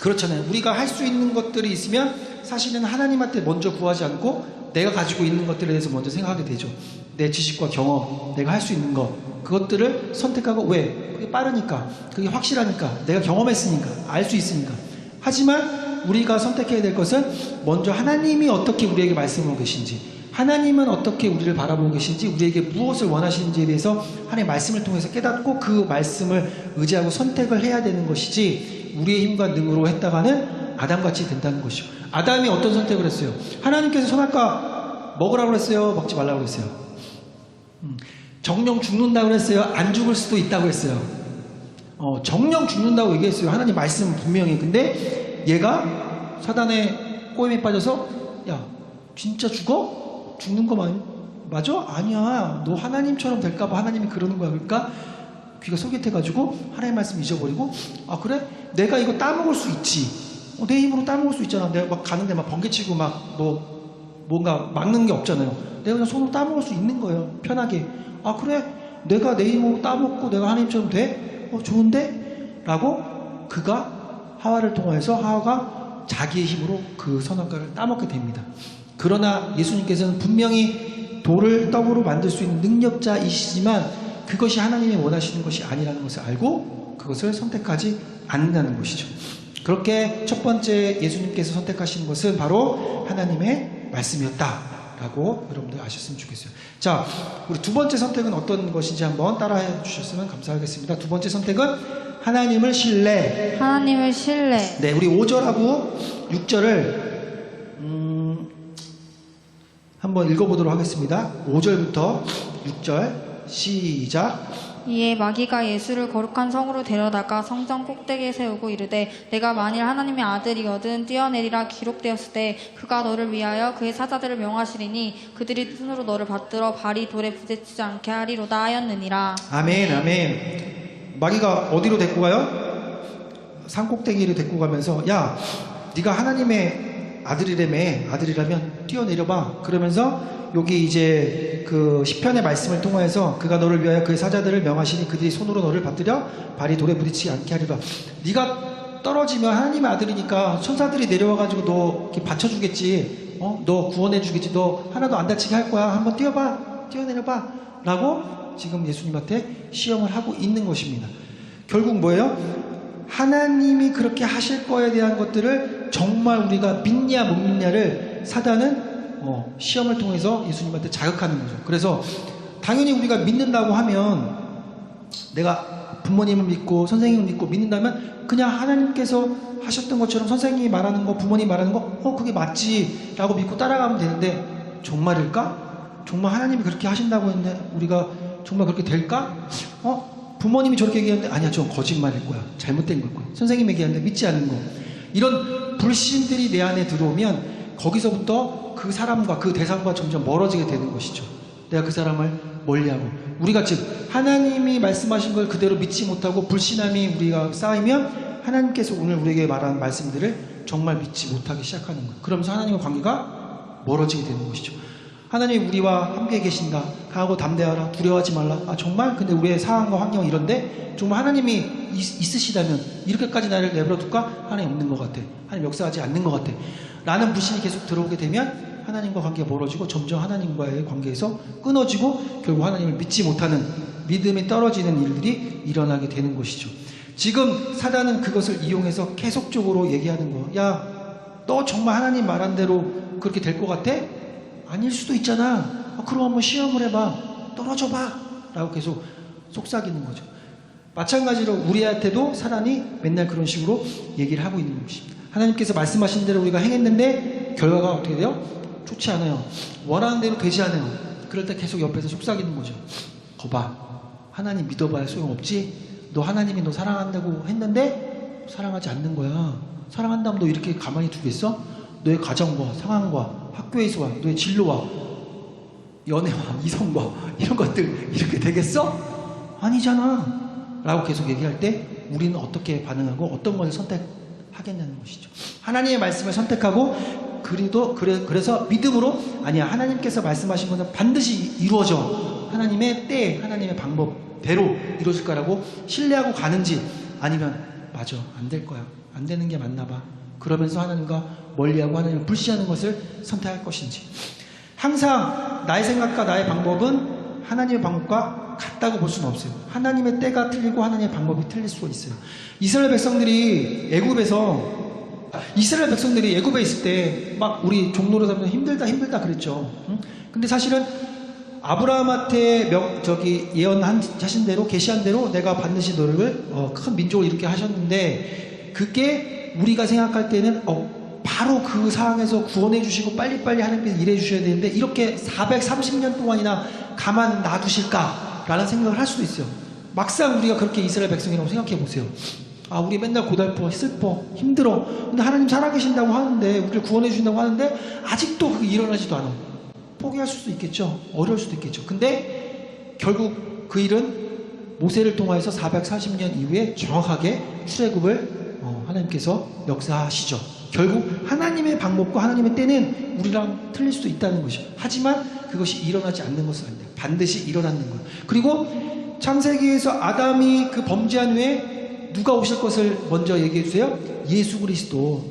그렇잖아요. 우리가 할 수 있는 것들이 있으면 사실은 하나님한테 먼저 구하지 않고 내가 가지고 있는 것들에 대해서 먼저 생각하게 되죠. 내 지식과 경험, 내가 할 수 있는 것, 그것들을 선택하고 왜? 그게 빠르니까, 그게 확실하니까, 내가 경험했으니까, 알 수 있으니까. 하지만 우리가 선택해야 될 것은 먼저 하나님이 어떻게 우리에게 말씀하고 계신지, 하나님은 어떻게 우리를 바라보고 계신지, 우리에게 무엇을 원하시는지에 대해서 하나님의 말씀을 통해서 깨닫고 그 말씀을 의지하고 선택을 해야 되는 것이지, 우리의 힘과 능으로 했다가는 아담같이 된다는 것이죠. 아담이 어떤 선택을 했어요? 하나님께서 선악과 먹으라고 그랬어요? 먹지 말라고 그랬어요? 정령 죽는다고 그랬어요? 안 죽을 수도 있다고 했어요? 정령 죽는다고 얘기했어요. 하나님 말씀 분명히. 근데 얘가 사단의 꼬임에 빠져서 야 진짜 죽어? 죽는 거 맞아? 아니야. 너 하나님처럼 될까봐 하나님이 그러는 거야. 그러니까 귀가 솔깃해가지고 하나님 말씀 잊어버리고 아 그래? 내가 이거 따먹을 수 있지. 내 힘으로 따먹을 수 있잖아. 내가 막 가는데 막 번개치고 막 뭔가 막는 게 없잖아요. 내가 그냥 손으로 따먹을 수 있는 거예요. 편하게. 아 그래? 내가 내 힘으로 따먹고 내가 하나님처럼 돼? 좋은데? 라고 그가 하와를 통해서 하와가 자기의 힘으로 그 선악과를 따먹게 됩니다. 그러나 예수님께서는 분명히 돌을 떡으로 만들 수 있는 능력자이시지만 그것이 하나님이 원하시는 것이 아니라는 것을 알고 그것을 선택하지 않는다는 것이죠. 그렇게 첫 번째 예수님께서 선택하신 것은 바로 하나님의 말씀이었다라고 여러분들 아셨으면 좋겠어요. 자, 우리 두 번째 선택은 어떤 것인지 한번 따라해 주셨으면 감사하겠습니다. 두 번째 선택은 하나님을 신뢰. 하나님을 신뢰. 네, 우리 5절하고 6절을 한번 읽어보도록 하겠습니다. 5절부터 6절 시작. 이에 마귀가 예수를 거룩한 성으로 데려다가 성전 꼭대기에 세우고 이르되 내가 만일 하나님의 아들이거든 뛰어내리라 기록되었을 때 그가 너를 위하여 그의 사자들을 명하시리니 그들이 손으로 너를 받들어 발이 돌에 부딪히지 않게 하리로다 하였느니라. 아멘, 아멘. 마귀가 어디로 데리고 가요? 산 꼭대기로 데리고 가면서 야, 네가 하나님의 아들이라면 뛰어내려봐. 그러면서 여기 이제 그 시편의 말씀을 통하여서 그가 너를 위하여 그의 사자들을 명하시니 그들이 손으로 너를 받들여 발이 돌에 부딪히지 않게 하리라. 네가 떨어지면 하나님의 아들이니까 천사들이 내려와가지고 너 이렇게 받쳐주겠지. 너 구원해주겠지. 너 하나도 안 다치게 할 거야. 한번 뛰어봐. 뛰어내려봐. 라고 지금 예수님한테 시험을 하고 있는 것입니다. 결국 뭐예요? 하나님이 그렇게 하실 거에 대한 것들을 정말 우리가 믿냐 못 믿냐를 사단은 시험을 통해서 예수님한테 자극하는 거죠. 그래서 당연히 우리가 믿는다고 하면 내가 부모님을 믿고 선생님을 믿고 믿는다면 그냥 하나님께서 하셨던 것처럼 선생님이 말하는 거 부모님이 말하는 거 그게 맞지 라고 믿고 따라가면 되는데 정말일까? 정말 하나님이 그렇게 하신다고 했는데 우리가 정말 그렇게 될까? 부모님이 저렇게 얘기하는데 아니야 저건 거짓말일 거야. 잘못된 걸 거야. 선생님이 얘기하는데 믿지 않는 거. 이런 불신들이 내 안에 들어오면 거기서부터 그 사람과 그 대상과 점점 멀어지게 되는 것이죠. 내가 그 사람을 멀리하고 우리가 즉 하나님이 말씀하신 걸 그대로 믿지 못하고 불신함이 우리가 쌓이면 하나님께서 오늘 우리에게 말한 말씀들을 정말 믿지 못하기 시작하는 거예요. 그러면서 하나님과 관계가 멀어지게 되는 것이죠. 하나님이 우리와 함께 계신다. 강하고 담대하라. 두려워하지 말라. 정말? 근데 우리의 상황과 환경은 이런데 정말 하나님이 있으시다면 이렇게까지 나를 내버려둘까? 하나님 없는 것 같아. 하나님 역사하지 않는 것 같아. 라는 불신이 계속 들어오게 되면 하나님과 관계가 멀어지고 점점 하나님과의 관계에서 끊어지고 결국 하나님을 믿지 못하는 믿음이 떨어지는 일들이 일어나게 되는 것이죠. 지금 사단은 그것을 이용해서 계속적으로 얘기하는 거. 야, 너 정말 하나님 말한 대로 그렇게 될 것 같아? 아닐 수도 있잖아. 그럼 한번 시험을 해봐. 떨어져봐. 라고 계속 속삭이는 거죠. 마찬가지로 우리한테도 사단이 맨날 그런 식으로 얘기를 하고 있는 것입니다. 하나님께서 말씀하신 대로 우리가 행했는데 결과가 어떻게 돼요? 좋지 않아요. 원하는 대로 되지 않아요. 그럴 때 계속 옆에서 속삭이는 거죠. 거봐. 하나님 믿어봐야 소용없지? 너 하나님이 너 사랑한다고 했는데 사랑하지 않는 거야. 사랑한다면 너 이렇게 가만히 두겠어? 너의 가정과 상황과 학교에서와 너의 진로와 연애와 이성과 이런 것들 이렇게 되겠어? 아니잖아. 라고 계속 얘기할 때 우리는 어떻게 반응하고 어떤 것을 선택하겠냐는 것이죠. 하나님의 말씀을 선택하고 그래서 믿음으로 아니야 하나님께서 말씀하신 것은 반드시 이루어져. 하나님의 때 하나님의 방법대로 이루어질 거라고 신뢰하고 가는지 아니면 맞아 안 될 거야. 안 되는 게 맞나 봐. 그러면서 하나님과 멀리하고 하나님을 불시하는 것을 선택할 것인지. 항상 나의 생각과 나의 방법은 하나님의 방법과 같다고 볼 수는 없어요. 하나님의 때가 틀리고 하나님의 방법이 틀릴 수가 있어요. 이스라엘 백성들이 애굽에 있을 때 막 우리 종로로 살면 힘들다 그랬죠. 근데 사실은 아브라함한테 예언하신 대로 계시한 대로 내가 반드시 너를 큰 민족을 이렇게 하셨는데 그게 우리가 생각할 때는 바로 그 상황에서 구원해 주시고 빨리빨리 하나님께서 일해 주셔야 되는데 이렇게 430년 동안이나 가만 놔두실까라는 생각을 할 수도 있어요. 막상 우리가 그렇게 이스라엘 백성이라고 생각해 보세요. 우리 맨날 고달퍼, 슬퍼, 힘들어. 근데 하나님 살아계신다고 하는데 우리를 구원해 주신다고 하는데 아직도 그게 일어나지도 않아. 포기할 수도 있겠죠. 어려울 수도 있겠죠. 근데 결국 그 일은 모세를 통하여서 440년 이후에 정확하게 출애굽을 하나님께서 역사하시죠. 결국 하나님의 방법과 하나님의 때는 우리랑 틀릴 수도 있다는 것이죠. 하지만 그것이 일어나지 않는 것은 아니다. 반드시 일어나는 거예요. 그리고 창세기에서 아담이 그 범죄한 후에 누가 오실 것을 먼저 얘기해 주세요. 예수 그리스도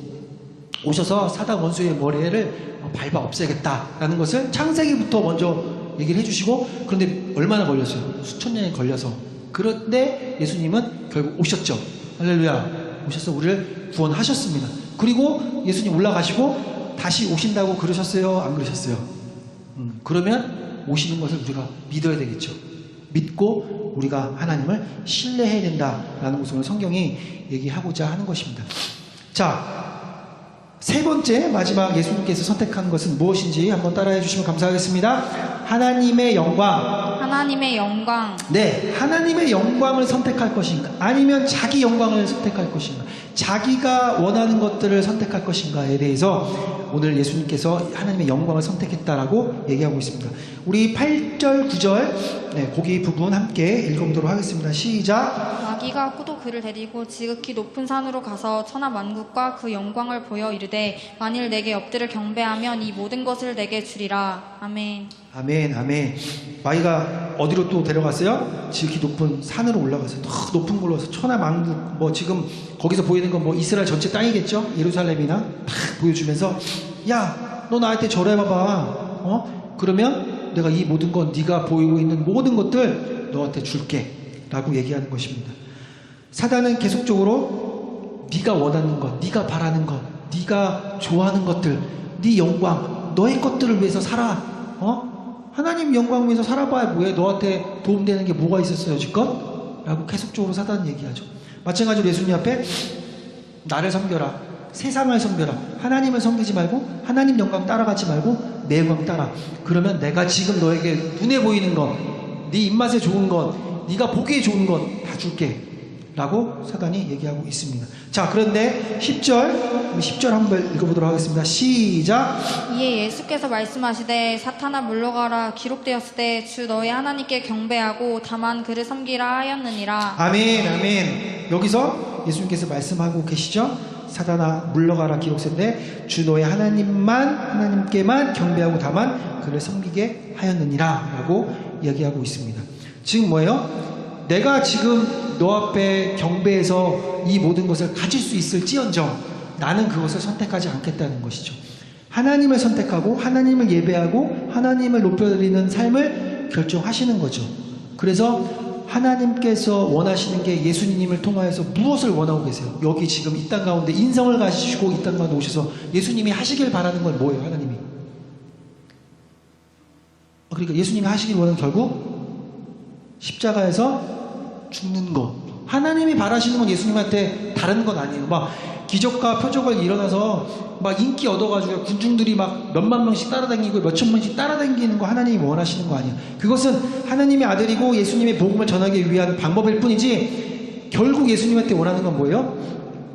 오셔서 사단 원수의 머리를 밟아 없애겠다라는 것을 창세기부터 먼저 얘기를 해주시고 그런데 얼마나 걸렸어요? 수천 년이 걸려서. 그런데 예수님은 결국 오셨죠. 할렐루야. 오셔서 우리를 우리를 구원하셨습니다. 그리고 예수님 올라가시고 다시 오신다고 그러셨어요? 안 그러셨어요? 그러면 오시는 것을 우리가 믿어야 되겠죠. 믿고 우리가 하나님을 신뢰해야 된다라는 것을 성경이 얘기하고자 하는 것입니다. 자, 세 번째 마지막 예수님께서 선택한 것은 무엇인지 한번 따라해 주시면 감사하겠습니다. 하나님의 영광. 하나님의 영광. 네, 하나님의 영광을 선택할 것인가? 아니면 자기 영광을 선택할 것인가? 자기가 원하는 것들을 선택할 것인가에 대해서 오늘 예수님께서 하나님의 영광을 선택했다라고 얘기하고 있습니다. 우리 8절, 9절 거기 부분 함께 읽어보도록 하겠습니다. 시작. 마귀가 또 그를 데리고 지극히 높은 산으로 가서 천하 만국과 그 영광을 보여 이르되 만일 내게 엎드려 경배하면 이 모든 것을 내게 주리라. 아멘. 아멘, 아멘. 마귀가 어디로 또 데려갔어요? 지극히 높은 산으로 올라갔어요. 더 높은 걸로 가서 천하 만국, 뭐 지금 거기서 보이는 건 뭐 이스라엘 전체 땅이겠죠? 예루살렘이나 탁 보여주면서 야, 너 나한테 절해봐봐. 그러면 내가 이 모든 건 네가 보이고 있는 모든 것들 너한테 줄게 라고 얘기하는 것입니다. 사단은 계속적으로 네가 원하는 것, 네가 바라는 것, 네가 좋아하는 것들, 네 영광, 너의 것들을 위해서 살아. 하나님 영광을 위해서 살아봐야 뭐해? 너한테 도움되는 게 뭐가 있었어요, 여지껏? 라고 계속적으로 사단은 얘기하죠. 마찬가지로 예수님 앞에 나를 섬겨라, 세상을 섬겨라, 하나님을 섬기지 말고 하나님 영광 따라가지 말고 내 영광 따라. 그러면 내가 지금 너에게 눈에 보이는 것, 네 입맛에 좋은 것, 네가 보기에 좋은 것 다 줄게 라고 사단이 얘기하고 있습니다. 자, 그런데 10절 한번 읽어보도록 하겠습니다. 시작. 이에 예수께서 말씀하시되 사탄아 물러가라 기록되었을 때 주 너의 하나님께 경배하고 다만 그를 섬기라 하였느니라. 아멘, 아멘. 여기서 예수님께서 말씀하고 계시죠? 사단아 물러가라 기록된데 주 너의 하나님께만 경배하고 다만 그를 섬기게 하였느니라 라고 이야기하고 있습니다. 지금 뭐예요? 내가 지금 너 앞에 경배해서 이 모든 것을 가질 수 있을지언정 나는 그것을 선택하지 않겠다는 것이죠. 하나님을 선택하고 하나님을 예배하고 하나님을 높여드리는 삶을 결정하시는 거죠. 그래서 하나님께서 원하시는 게 예수님을 통하여서 무엇을 원하고 계세요? 여기 지금 이 땅 가운데 인성을 가지시고 이 땅 가운데 오셔서 예수님이 하시길 바라는 건 뭐예요? 하나님이. 그러니까 예수님이 하시길 원하는 결국 십자가에서 죽는 것. 하나님이 바라시는 건 예수님한테 다른 건 아니에요. 막 기적과 표적을 일어나서 막 인기 얻어가지고 군중들이 막 몇만 명씩 따라다니고 몇천 명씩 따라다니는 거 하나님이 원하시는 거 아니에요. 그것은 하나님의 아들이고 예수님의 복음을 전하기 위한 방법일 뿐이지 결국 예수님한테 원하는 건 뭐예요?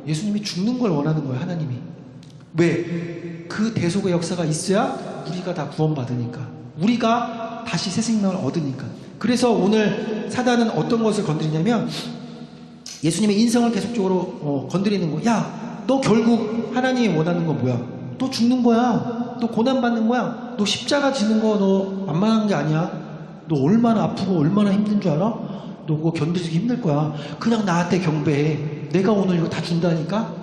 예수님이 죽는 걸 원하는 거예요. 하나님이. 왜? 그 대속의 역사가 있어야 우리가 다 구원받으니까. 우리가 다시 새 생명을 얻으니까. 그래서 오늘 사단은 어떤 것을 건드리냐면 예수님의 인성을 계속적으로 건드리는 거야. 야, 너 결국 하나님이 원하는 건 뭐야? 너 죽는 거야. 너 고난받는 거야. 너 십자가 지는 거 너 만만한 게 아니야. 너 얼마나 아프고 얼마나 힘든 줄 알아? 너 그거 견디기 힘들 거야. 그냥 나한테 경배해. 내가 오늘 이거 다 준다니까?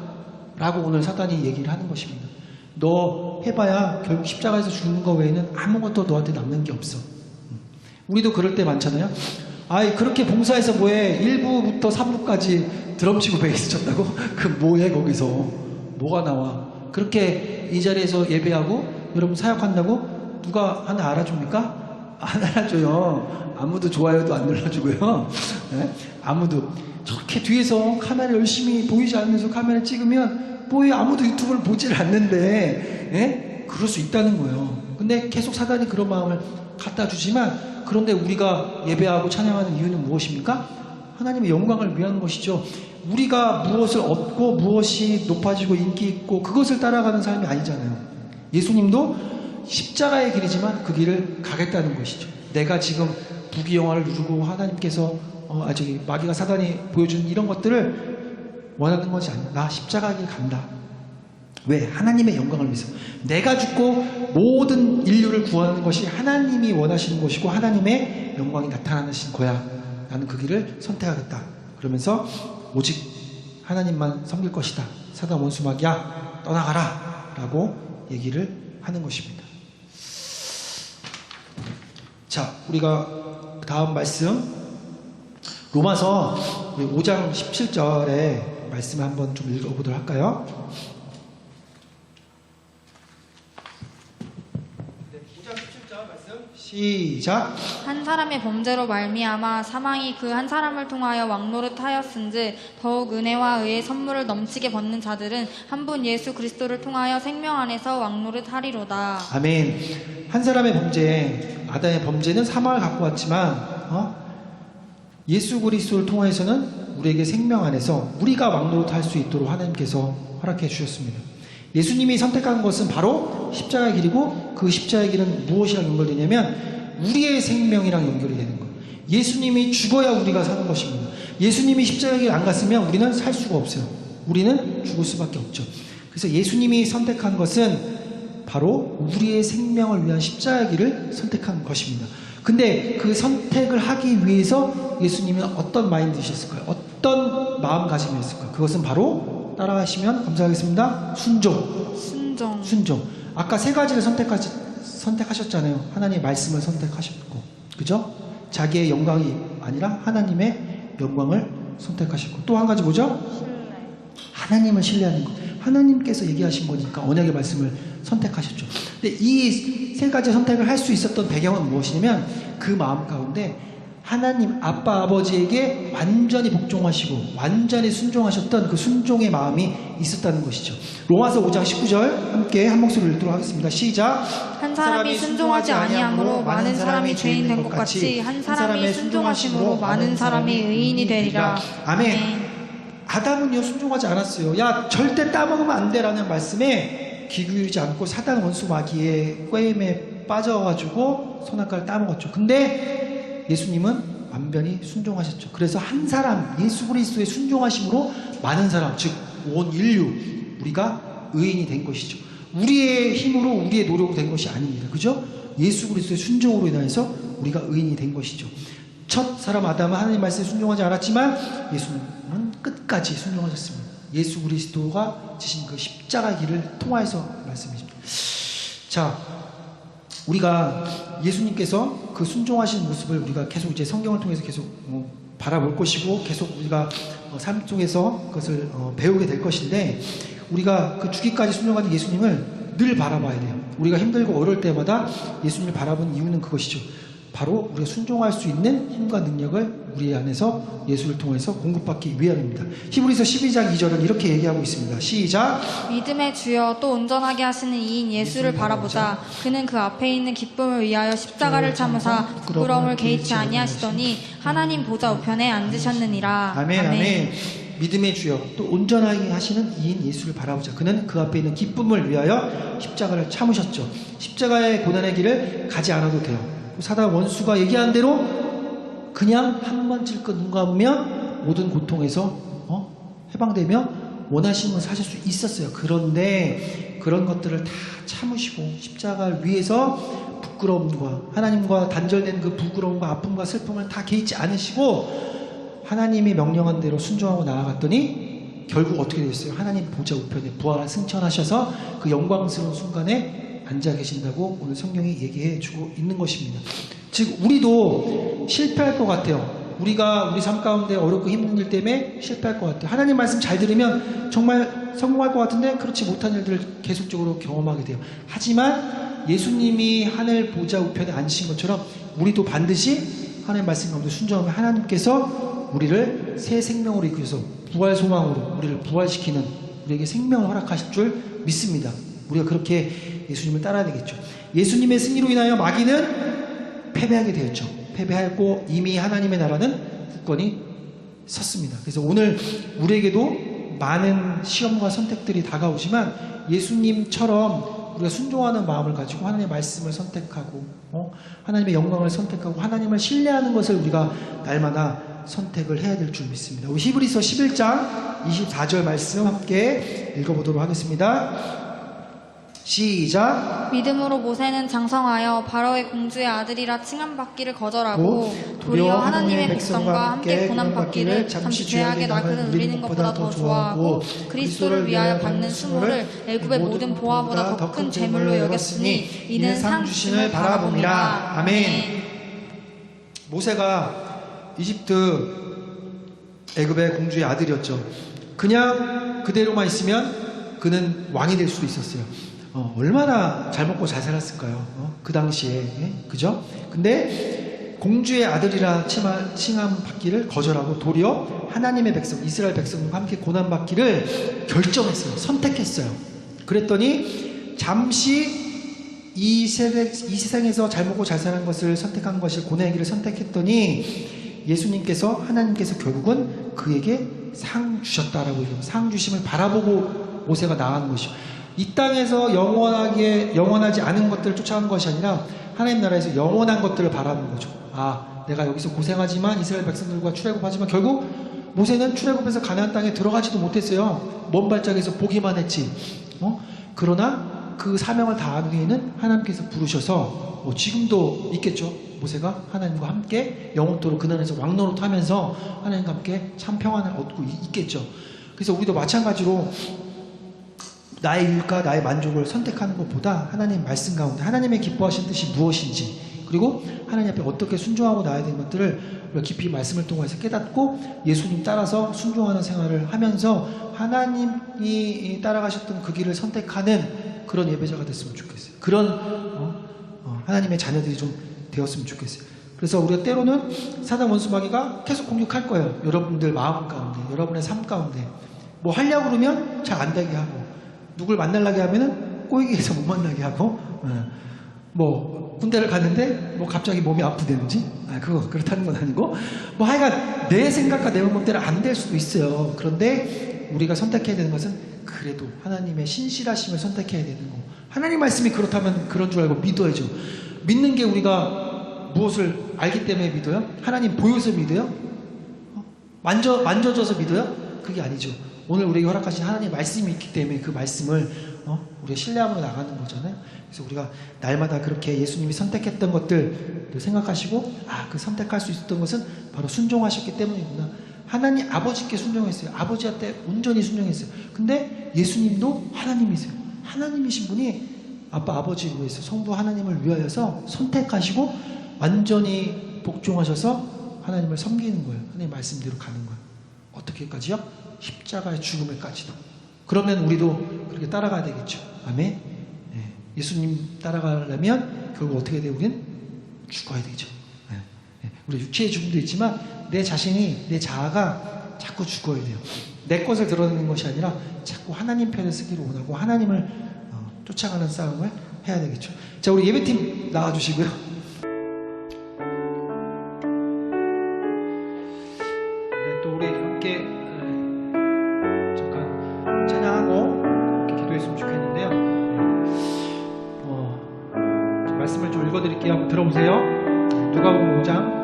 라고 오늘 사단이 얘기를 하는 것입니다. 너 해봐야 결국 십자가에서 죽는 거 외에는 아무것도 너한테 남는 게 없어. 우리도 그럴 때 많잖아요. 아이 그렇게 봉사해서 뭐해? 1부부터 3부까지 드럼치고 베이스 쳤다고? 그 뭐해 거기서? 뭐가 나와? 그렇게 이 자리에서 예배하고 여러분 사역한다고 누가 하나 알아줍니까? 안 알아줘요. 아무도 좋아요도 안 눌러주고요. 네? 아무도. 저렇게 뒤에서 카메라 열심히 보이지 않으면서 카메라 찍으면 뭐해? 아무도 유튜브를 보질 않는데 예? 그럴 수 있다는 거예요. 근데 계속 사단이 그런 마음을 갖다 주지만 그런데 우리가 예배하고 찬양하는 이유는 무엇입니까? 하나님의 영광을 위한 것이죠. 우리가 무엇을 얻고 무엇이 높아지고 인기 있고 그것을 따라가는 삶이 아니잖아요. 예수님도 십자가의 길이지만 그 길을 가겠다는 것이죠. 내가 지금 부귀영화를 누르고 하나님께서 마귀가 사단이 보여준 이런 것들을 원하는 것이 아니야. 나 십자가 길 간다. 왜? 하나님의 영광을 위해서. 내가 죽고 모든 인류를 구하는 것이 하나님이 원하시는 것이고 하나님의 영광이 나타나는 거야. 나는 그 길을 선택하겠다. 그러면서 오직 하나님만 섬길 것이다. 사단 원수 마귀야 떠나가라 라고 얘기를 하는 것입니다. 자, 우리가 다음 말씀 로마서 5장 17절에 말씀을 한번 좀 읽어보도록 할까요? 네, 5장 17절 말씀 시작. 한 사람의 범죄로 말미암아 사망이 그 한 사람을 통하여 왕노릇하였은즉 더욱 은혜와 의의 선물을 넘치게 받는 자들은 한 분 예수 그리스도를 통하여 생명 안에서 왕노릇하리로다. 아멘. 한 사람의 범죄, 아담의 범죄는 사망을 갖고 왔지만 예수 그리스도를 통해서는 우리에게 생명 안에서 우리가 왕노릇할 수 있도록 하나님께서 허락해 주셨습니다. 예수님이 선택한 것은 바로 십자가의 길이고 그 십자가의 길은 무엇이랑 연결되냐면 우리의 생명이랑 연결이 되는 거예요. 예수님이 죽어야 우리가 사는 것입니다. 예수님이 십자가의 길 안 갔으면 우리는 살 수가 없어요. 우리는 죽을 수밖에 없죠. 그래서 예수님이 선택한 것은 바로 우리의 생명을 위한 십자가의 길을 선택한 것입니다. 근데 그 선택을 하기 위해서 예수님은 어떤 마인드이셨을까요? 어떤 마음가짐이었을까요? 그것은 바로 따라하시면 감사하겠습니다. 순종. 아까 세 가지를 선택하셨잖아요. 하나님의 말씀을 선택하셨고, 그죠? 자기의 영광이 아니라 하나님의 영광을 선택하셨고, 또 한 가지 뭐죠? 하나님을 신뢰하는 것. 하나님께서 얘기하신 거니까 언약의 말씀을 선택하셨죠. 근데 이 세 가지 선택을 할 수 있었던 배경은 무엇이냐면 그 마음 가운데 하나님 아빠 아버지에게 완전히 복종하시고 완전히 순종하셨던 그 순종의 마음이 있었다는 것이죠. 로마서 5장 19절 함께 한 목소리를 읽도록 하겠습니다. 시작. 한 사람이 순종하지 아니함으로 많은 사람이 죄인 된 것 같이 한 사람이 순종하심으로 많은 사람이 의인이 되리라. 아멘. 아담은요 순종하지 않았어요. 야 절대 따먹으면 안 돼라는 말씀에 귀 기울이지 않고 사단 원수 마귀의 꾀임에 빠져가지고 선악과를 따먹었죠. 근데 예수님은 완전히 순종하셨죠. 그래서 한 사람 예수 그리스도의 순종하심으로 많은 사람 즉 온 인류 우리가 의인이 된 것이죠. 우리의 힘으로 우리의 노력으로 된 것이 아닙니다. 그죠? 예수 그리스도의 순종으로 인해서 우리가 의인이 된 것이죠. 첫 사람 아담은 하나님 말씀에 순종하지 않았지만 예수님은 끝까지 순종하셨습니다. 예수 그리스도가 지신 그 십자가 길을 통하여서 말씀이십니다. 자, 우리가 예수님께서 그 순종하신 모습을 우리가 계속 이제 성경을 통해서 계속 바라볼 것이고 계속 우리가 삶 속에서 그것을 배우게 될 것인데 우리가 그 죽기까지 순종하는 예수님을 늘 바라봐야 돼요. 우리가 힘들고 어려울 때마다 예수님을 바라보는 이유는 그것이죠. 바로 우리가 순종할 수 있는 힘과 능력을 우리 안에서 예수를 통해서 공급받기 위함입니다. 히브리서 12장 2절은 이렇게 얘기하고 있습니다. 시작. 믿음의 주여 또 온전하게 하시는 이인 예수를 바라보자. 그는 그 앞에 있는 기쁨을 위하여 십자가를 참으사 부끄러움을 개의치 아니하시더니 하나님 보좌 우편에 앉으셨느니라. 아멘. 믿음의 주여 또 온전하게 하시는 이인 예수를 바라보자. 그는 그 앞에 있는 기쁨을 위하여 십자가를 참으셨죠. 십자가의 고난의 길을 가지 않아도 돼요. 사단 원수가 얘기한 대로 그냥 한 번 찔끔 눈 감으면 모든 고통에서 해방되며 원하시는 걸 사실 수 있었어요. 그런데 그런 것들을 다 참으시고 십자가를 위해서 부끄러움과 하나님과 단절된 그 부끄러움과 아픔과 슬픔을 다 개의치 않으시고 하나님이 명령한 대로 순종하고 나아갔더니 결국 어떻게 됐어요? 하나님 보좌 우편에 부활을 승천하셔서 그 영광스러운 순간에 앉아 계신다고 오늘 성경이 얘기해 주고 있는 것입니다. 즉 우리도 실패할 것 같아요. 우리가 우리 삶 가운데 어렵고 힘든 일 때문에 실패할 것 같아요. 하나님 말씀 잘 들으면 정말 성공할 것 같은데 그렇지 못한 일들을 계속적으로 경험하게 돼요. 하지만 예수님이 하늘 보좌 우편에 앉으신 것처럼 우리도 반드시 하나님 말씀 가운데 순종하면 하나님께서 우리를 새 생명으로 이끌어서 부활 소망으로 우리를 부활시키는 우리에게 생명을 허락하실 줄 믿습니다. 우리가 그렇게 예수님을 따라야 되겠죠. 예수님의 승리로 인하여 마귀는 패배하게 되었죠. 패배하고 이미 하나님의 나라는 굳건히 섰습니다. 그래서 오늘 우리에게도 많은 시험과 선택들이 다가오지만 예수님처럼 우리가 순종하는 마음을 가지고 하나님의 말씀을 선택하고 하나님의 영광을 선택하고 하나님을 신뢰하는 것을 우리가 날마다 선택을 해야 될 줄 믿습니다. 우리 히브리서 11장 24절 말씀 함께 읽어보도록 하겠습니다. 시작. 믿음으로 모세는 장성하여 바로의 공주의 아들이라 칭함받기를 거절하고 도리어 하나님의 백성과 함께 고난받기를 잠시 죄악의 낙을 누리는 것보다 더 좋아하고 그리스도를 위하여 받는 수모를 애굽의 모든 보화보다 더 큰 재물로 여겼으니 이는 상 주심을 바라봅니다. 아멘. 모세가 이집트 애굽의 공주의 아들이었죠. 그냥 그대로만 있으면 그는 왕이 될 수도 있었어요. 얼마나 잘 먹고 잘 살았을까요? 그 당시에. 예? 그죠? 근데 공주의 아들이라 칭함받기를 거절하고 도리어 하나님의 백성, 이스라엘 백성과 함께 고난받기를 결정했어요. 선택했어요. 그랬더니 잠시 이 세상에서 잘 먹고 잘 사는 것을 선택한 것을 고난의 길을 선택했더니 예수님께서 하나님께서 결국은 그에게 상 주셨다라고 얘기해요. 상 주심을 바라보고 모세가 나가는 것이죠. 이 땅에서 영원하지 않은 것들을 쫓아간 것이 아니라 하나님 나라에서 영원한 것들을 바라는 거죠. 아, 내가 여기서 고생하지만 이스라엘 백성들과 출애굽하지만 결국 모세는 출애굽해서 가나안 땅에 들어가지도 못했어요. 먼 발짝에서 보기만 했지. 그러나 그 사명을 다한 후에는 하나님께서 부르셔서 지금도 있겠죠. 모세가 하나님과 함께 영원토록 그날에서 왕노릇 하면서 하나님과 함께 참 평안을 얻고 있겠죠. 그래서 우리도 마찬가지로 나의 유익과 나의 만족을 선택하는 것보다 하나님 말씀 가운데 하나님의 기뻐하신 뜻이 무엇인지, 그리고 하나님 앞에 어떻게 순종하고 나아야 되는 것들을 우리가 깊이 말씀을 통해서 깨닫고 예수님 따라서 순종하는 생활을 하면서 하나님이 따라가셨던 그 길을 선택하는 그런 예배자가 됐으면 좋겠어요. 그런 하나님의 자녀들이 좀 되었으면 좋겠어요. 그래서 우리가 때로는 사단 원수마귀가 계속 공격할 거예요. 여러분들 마음 가운데, 여러분의 삶 가운데 뭐 하려고 그러면 잘 안 되게 하고, 누굴 만나려고 하면은 꼬이게 해서 못 만나게 하고, 뭐 군대를 갔는데 뭐 갑자기 몸이 아프다든지, 그렇다는 건 아니고, 뭐 하여간 내 생각과 내 방법대로 안 될 수도 있어요. 그런데 우리가 선택해야 되는 것은 그래도 하나님의 신실하심을 선택해야 되는 거. 하나님 말씀이 그렇다면 그런 줄 알고 믿어야죠. 믿는 게 우리가 무엇을 알기 때문에 믿어요? 하나님 보여서 믿어요? 만져져서 믿어요? 그게 아니죠. 오늘 우리에게 허락하신 하나님의 말씀이 있기 때문에 그 말씀을 우리가 신뢰함으로 나가는 거잖아요. 그래서 우리가 날마다 그렇게 예수님이 선택했던 것들을 생각하시고, 그 선택할 수 있었던 것은 바로 순종하셨기 때문이구나. 하나님 아버지께 순종했어요. 아버지한테 온전히 순종했어요. 근데 예수님도 하나님이세요. 하나님이신 분이 아버지를 위해서, 성부 하나님을 위하여서 선택하시고 완전히 복종하셔서 하나님을 섬기는 거예요. 하나님 말씀대로 가는 거예요. 어떻게까지요? 십자가의 죽음에까지도. 그러면 우리도 그렇게 따라가야 되겠죠. 아멘. 네. 예수님 따라가려면 결국 어떻게 돼요? 우리는 죽어야 되죠. 네. 우리 육체의 죽음도 있지만 내 자신이, 내 자아가 자꾸 죽어야 돼요. 내 것을 드러내는 것이 아니라 자꾸 하나님 편에 서기를 원하고 하나님을 쫓아가는 싸움을 해야 되겠죠. 자, 우리 예배팀 나와주시고요. 네, 또 우리 함께 잠깐 찬양하고 이렇게 기도했으면 좋겠는데요. 말씀을 좀 읽어드릴게요. 한번 들어보세요. 누가복음 5장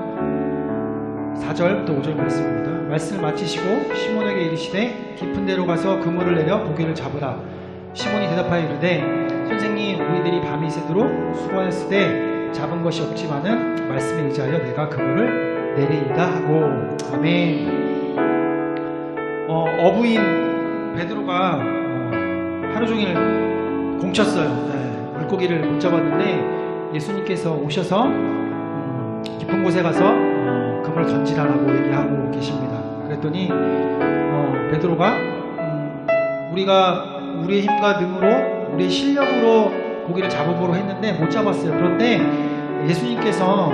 4절부터 5절 말씀입니다. 말씀을 마치시고 시몬에게 이르시되 깊은 데로 가서 그물을 내려 고기를 잡으라. 시몬이 대답하여 이르되 선생님, 우리들이 밤이 새도록 수고하였으되 잡은 것이 없지만은 말씀에 의지하여 내가 그물을 내리이다 하고. 아멘. 어부인 베드로가 하루 종일 공쳤어요. 물고기를 못 잡았는데 예수님께서 오셔서 깊은 곳에 가서 그물을 던지라라고 얘기하고 계십니다. 그랬더니 베드로가 우리가 우리의 힘과 능으로, 우리의 실력으로 고기를 잡아보려 했는데 못 잡았어요. 그런데 예수님께서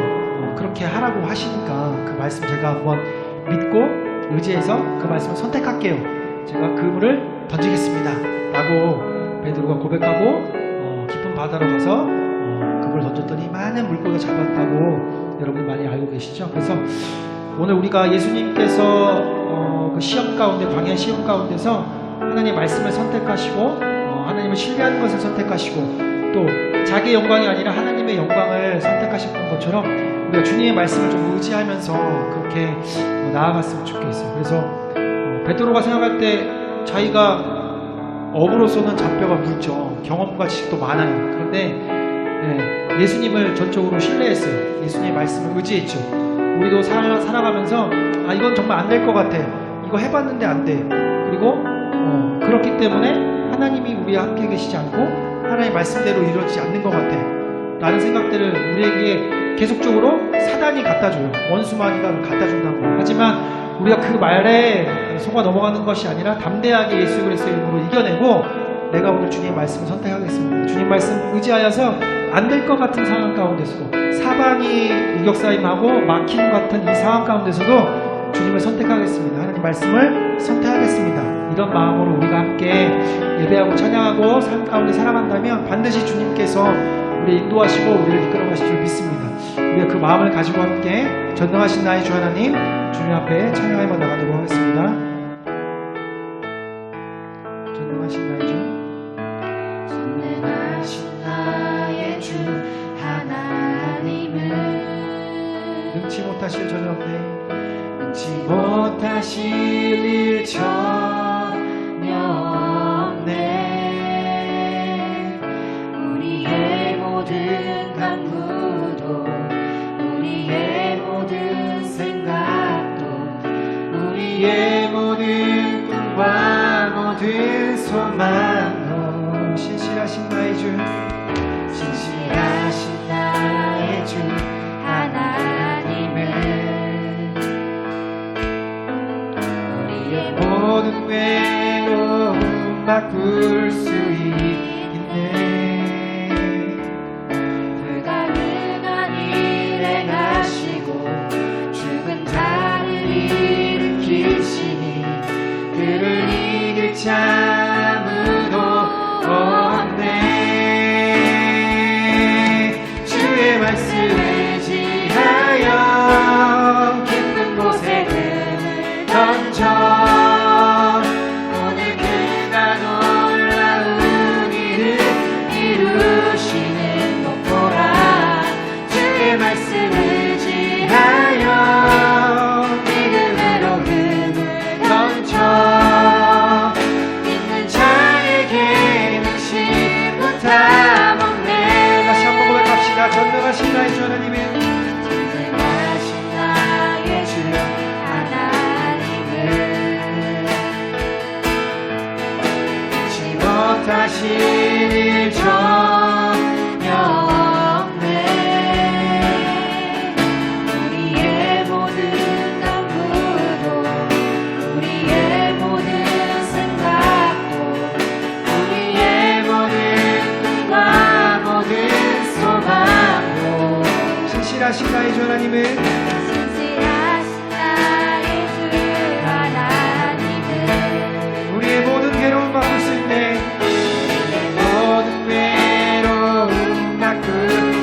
그렇게 하라고 하시니까 그 말씀 제가 한번 믿고 의지해서 그 말씀을 선택할게요. 제가 그물을 던지겠습니다 라고 베드로가 고백하고 깊은 바다로 가서 그물을 던졌더니 많은 물고기가 잡았다고 여러분이 많이 알고 계시죠? 그래서 오늘 우리가 예수님께서 그 시험 가운데, 광야 시험 가운데서 하나님의 말씀을 선택하시고 하나님을 신뢰하는 것을 선택하시고 또 자기의 영광이 아니라 하나님의 영광을 선택하셨던 것처럼 우리가 주님의 말씀을 좀 의지하면서 그렇게 나아갔으면 좋겠어요. 그래서 베드로가 생각할 때 자기가 어부로서는 잔뼈가 굵죠. 경험과 지식도 많아요. 그런데 예수님을 전적으로 신뢰했어요. 예수님의 말씀을 의지했죠. 우리도 살아가면서 이건 정말 안 될 것 같아. 이거 해봤는데 안 돼. 그리고 그렇기 때문에 하나님이 우리와 함께 계시지 않고 하나님의 말씀대로 이루어지지 않는 것 같아 라는 생각들을 우리에게 계속적으로 사단이 갖다줘요. 원수마귀가 갖다준다고. 하지만 우리가 그 말에 속아 넘어가는 것이 아니라 담대하게 예수 그리스도의 이름으로 이겨내고 내가 오늘 주님 말씀을 선택하겠습니다. 주님 말씀 의지하여서 안 될 것 같은 상황 가운데서도 사방이 일격사임하고 막힘 같은 이 상황 가운데서도 주님을 선택하겠습니다. 하나님 말씀을 선택하겠습니다. 이런 마음으로 우리가 함께 예배하고 찬양하고 삶 가운데 살아간다면 반드시 주님께서 우리 인도하시고 우리를 이끌어 가실 줄 믿습니다. 우리가 그 마음을 가지고 함께 전능하신 나의 주 하나님 주님 앞에 찬양하며 나가도록 하겠습니다. 전능하신 나의 주, 전능하신 나의 주 하나님은 능치 못하실 전혀 없네. 능치 못하실 일 전혀 없네. 우리의 모든 간구도 우리의 모든 생각도 우리의 모든 꿈과 모든 소망도 신실하신 나의 주, 신실하신 나의 주 하나님은 우리의 모든 외로움 바꿀 수 있네. 불가능한 일 행하시고 죽은 자를 일으키시니 그를 이길 자 아무도 없네. 주의 말씀을 지하여 깊은 곳에 등을 던져 오늘 그가 놀라운 일을 이루시는 것 보라. 주의 말씀을 지하여 믿음으로 금을 던져 믿는 자에게 능치 못함 없네. 다시 한번 고백합시다. 전능하신 나의 주 하나님은 전능하신 나의 주 하나님은 능치 못하실 일 전혀 없네. 우리의 모든 간구도 우리의 모든 생각도 우리의 모든 꿈과 모든 소망도 신실하신 나의 주 하나님은 신실하신 나의 주 하나님은 우리의 모든 괴로움 바꿀 수 있네. 우리의 모든 외로움 바꿀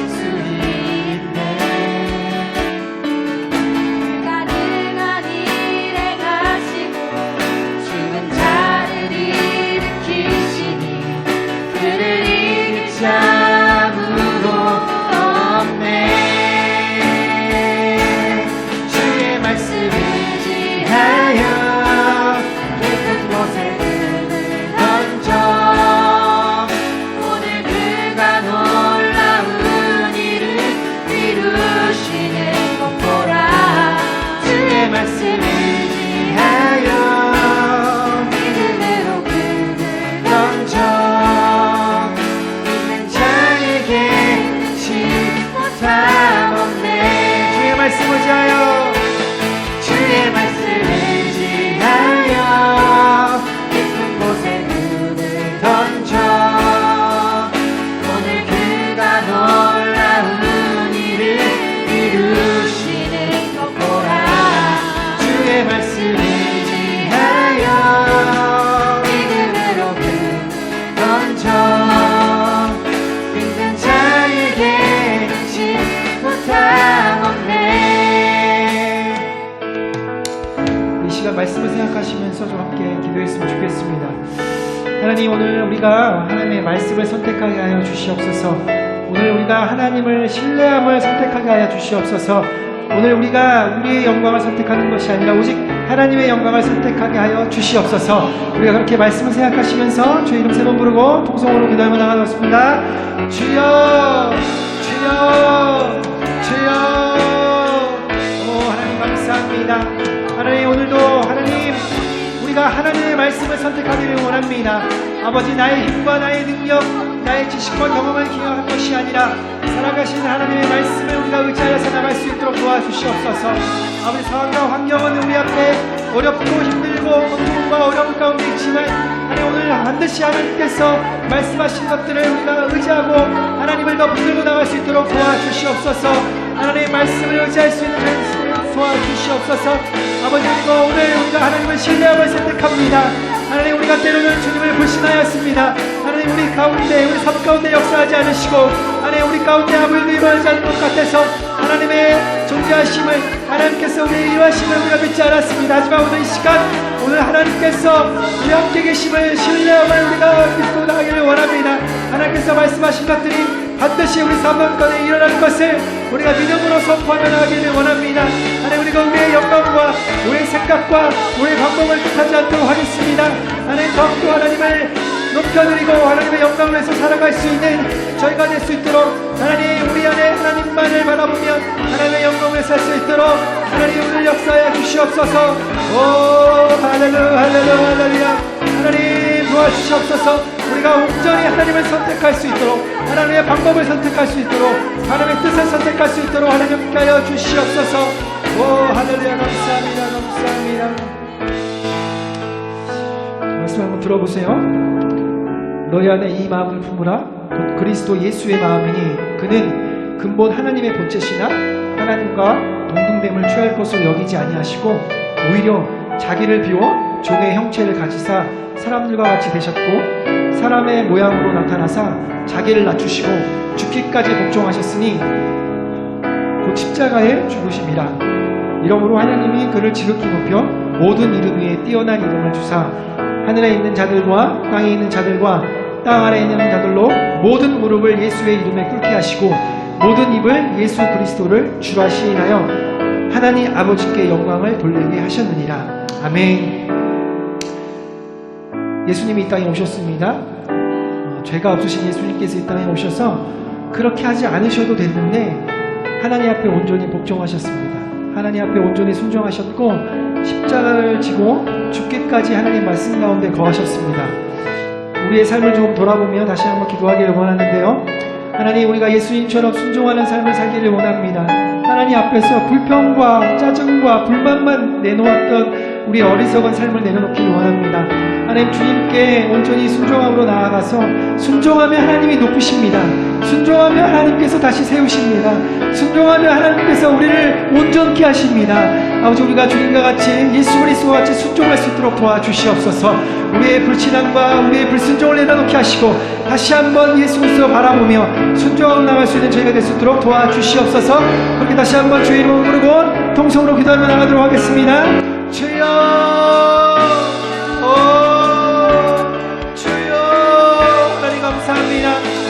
수 있네. 불가능한 일 행하시고 죽은 자를 일으키시니 그를 이길 자 아무도 없네. 주의 말씀을 지하여 깊은 곳에 등을 던져 오늘 그가 놀라운 일을 이루시는 것 보라. 주의 말씀을 지하여 믿음으로 금을 던져 믿는 자에게 능치 못함 없네. 주의 말씀을 지하여 주의 말씀을 지하여 깊은 곳에 눈을 던져 오늘 그가 놀라운 일을 이루시는 것 보라. 주의 말씀을 지하여 믿음으로 금을 던져 믿는 자에게 능치 못함 없네. 이 시간 말씀을 생각하시면서 좀 함께 기도했으면 좋겠습니다. 하나님, 오늘 우리가 하나님의 말씀을 선택하게 하여 주시옵소서. 오늘 우리가 하나님을 신뢰함을 선택하게 하여 주시옵소서. 오늘 우리가 우리의 영광을 선택하는 것이 아니라 오직 하나님의 영광을 선택하게 하여 주시옵소서. 우리가 그렇게 말씀을 생각하시면서 주의 이름 세 번 부르고 통성으로 기도하며 나가겠습니다. 주여, 주여, 주여. 오 하나님 감사합니다. 하나님, 오늘도 하나님 우리가 하나님의 말씀을 선택하기를 원합니다. 아버지, 나의 힘과 나의 능력, 나의 지식과 경험을 기여한 것이 아니라 살아가신 하나님의 말씀을 우리가 의지하여서 나갈 수 있도록 도와주시옵소서. 아버지, 상황과 환경은 우리 앞에 어렵고 힘들고 고통과 어려움 가운데 있지만 하나님, 오늘 반드시 하나님께서 말씀하신 것들을 우리가 의지하고 하나님을 더 붙들고 나갈 수 있도록 도와주시옵소서. 하나님의 말씀을 의지할 수 있는 말씀을 도와주시옵소서. 아버지, 그리고 오늘 우리가 하나님을 신뢰함을 선택합니다. 하나님, 우리가 때로는 주님을 불신하였습니다. 하나님, 우리 가운데, 우리 삶 가운데 역사하지 않으시고 하나님, 우리 가운데 아무 일도 일어나지 않는 것 같아서 하나님의 존재하심을, 하나님께서 우리의 일하심을 우리가 믿지 않았습니다. 하지만 오늘 이 시간, 오늘 하나님께서 우리 함께 계심을, 신뢰함을 우리가 믿고 나가기를 원합니다. 하나님께서 말씀하신 것들이 반드시 우리 삶 가운데 일어날 것을 우리가 믿음으로 선포하며 나가기를 원합니다. 하나님, 우리가 우리의 영광과 우리의 생각과 우리의 방법을 뜻하지 않도록 하겠습니다. 하나님, 더욱더 하나님을 높여드리고 하나님의 영광을 위해서 살아갈 수 있는 저희가 될 수 있도록, 하나님, 우리 안에 하나님만을 바라보면 하나님의 영광을 살 수 있도록 하나님, 오늘 역사해 주시옵소서. 오, 할렐루야, 할렐루야, 할렐루야. 하나님, 도와주시옵소서. 우리가 온전히 하나님을 선택할 수 있도록, 하나님의 방법을 선택할 수 있도록, 하나님의 뜻을 선택할 수 있도록 하나님께 하여 주시옵소서. 오, 할렐루야. 감사합니다. 감사합니다. 말씀 한번 들어보세요. 너희 안에 이 마음을 품으라. 곧 그리스도 예수의 마음이니 그는 근본 하나님의 본체시나 하나님과 동등됨을 취할 것으로 여기지 아니하시고 오히려 자기를 비워 종의 형체를 가지사 사람들과 같이 되셨고 사람의 모양으로 나타나사 자기를 낮추시고 죽기까지 복종하셨으니 곧 십자가에 죽으심이라. 이러므로 하나님이 그를 지극히 높여 모든 이름 위에 뛰어난 이름을 주사 하늘에 있는 자들과 땅에 있는 자들과 땅 아래에 있는 자들로 모든 무릎을 예수의 이름에 꿇게 하시고 모든 입을 예수 그리스도를 주라 시인하여 하나님 아버지께 영광을 돌리게 하셨느니라. 아멘. 예수님이 이 땅에 오셨습니다. 죄가 없으신 예수님께서 이 땅에 오셔서 그렇게 하지 않으셔도 됐는데 하나님 앞에 온전히 복종하셨습니다. 하나님 앞에 온전히 순종하셨고 십자가를 지고 죽기까지 하나님 말씀 가운데 거하셨습니다. 우리의 삶을 좀 돌아보며 다시 한번 기도하기를 원하는데요. 하나님, 우리가 예수님처럼 순종하는 삶을 살기를 원합니다. 하나님 앞에서 불평과 짜증과 불만만 내놓았던 우리 어리석은 삶을 내려놓기를 원합니다. 하나님, 주님께 온전히 순종함으로 나아가서 순종하면 하나님이 높으십니다. 순종하면 하나님께서 다시 세우십니다. 순종하면 하나님께서 우리를 온전케 하십니다. 아버지, 우리가 주님과 같이 예수 그리스도와 같이 순종할 수 있도록 도와주시옵소서. 우리의 불신앙과 우리의 불순종을 내려놓게 하시고 다시 한번 예수 그리스도를 바라보며 순종하고 나갈 수 있는 저희가 될 수 있도록 도와주시옵소서. 그렇게 다시 한번 주의 이름을 부르고 통성으로 기도하며 나가도록 하겠습니다. 주여, 주여, 하나님 감사합니다.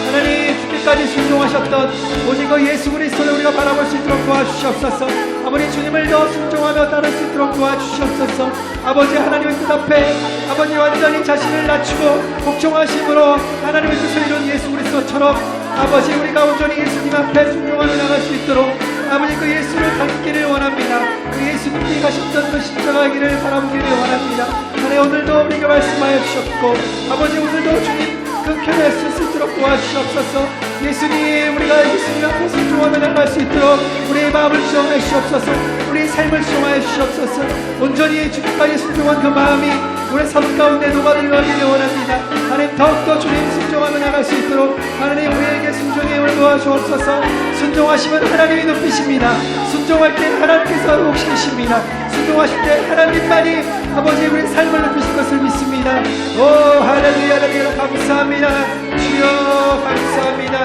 하나님, 죽기까지 순종하셨던 오직 그 예수 그리스도를 우리가 바라볼 수 있도록 도와주시옵소서. 아버지, 주님을 더 순종하며 따를 수 있도록 도와주시옵소서. 아버지, 하나님의 뜻 앞에 아버지 완전히 자신을 낮추고 복종하심으로 하나님의 뜻을 이룬 예수 그리스도처럼 아버지, 우리가 온전히 예수님 앞에 순종하며 나갈 수 있도록 아버지, 그 예수를 닮기를 원합니다. 그 예수님이 가셨던 그 십자가의 길을 바라보기를 원합니다. 하나님, 오늘도 우리에게 말씀하여 주셨고 아버지, 오늘도 주님 그 편에 쓸 수 있도록 도와주시옵소서. 예수님, 우리가 예수님 앞에 순종하며 나갈 수 있도록 우리의 마음을 지원해 주시옵소서. 우리의 삶을 지원하여 주시옵소서. 온전히 주님까지 순종한 그 마음이 우리의 삶 가운데 녹아들어가기를 원합니다. 하나님, 더욱더 주님 순종하며 나갈 수 있도록 하나님, 우리에게 순종의 힘을 도와주옵소서. 순종하시면 하나님이 높이십니다. 순종할 때 하나님께서 높이십니다. 순종하실 때 하나님만이 아버지 우리의 삶을 높이실 것을 믿습니다. 오, 할렐루야, 할렐루야. 감사합니다. 주여, 감사합니다.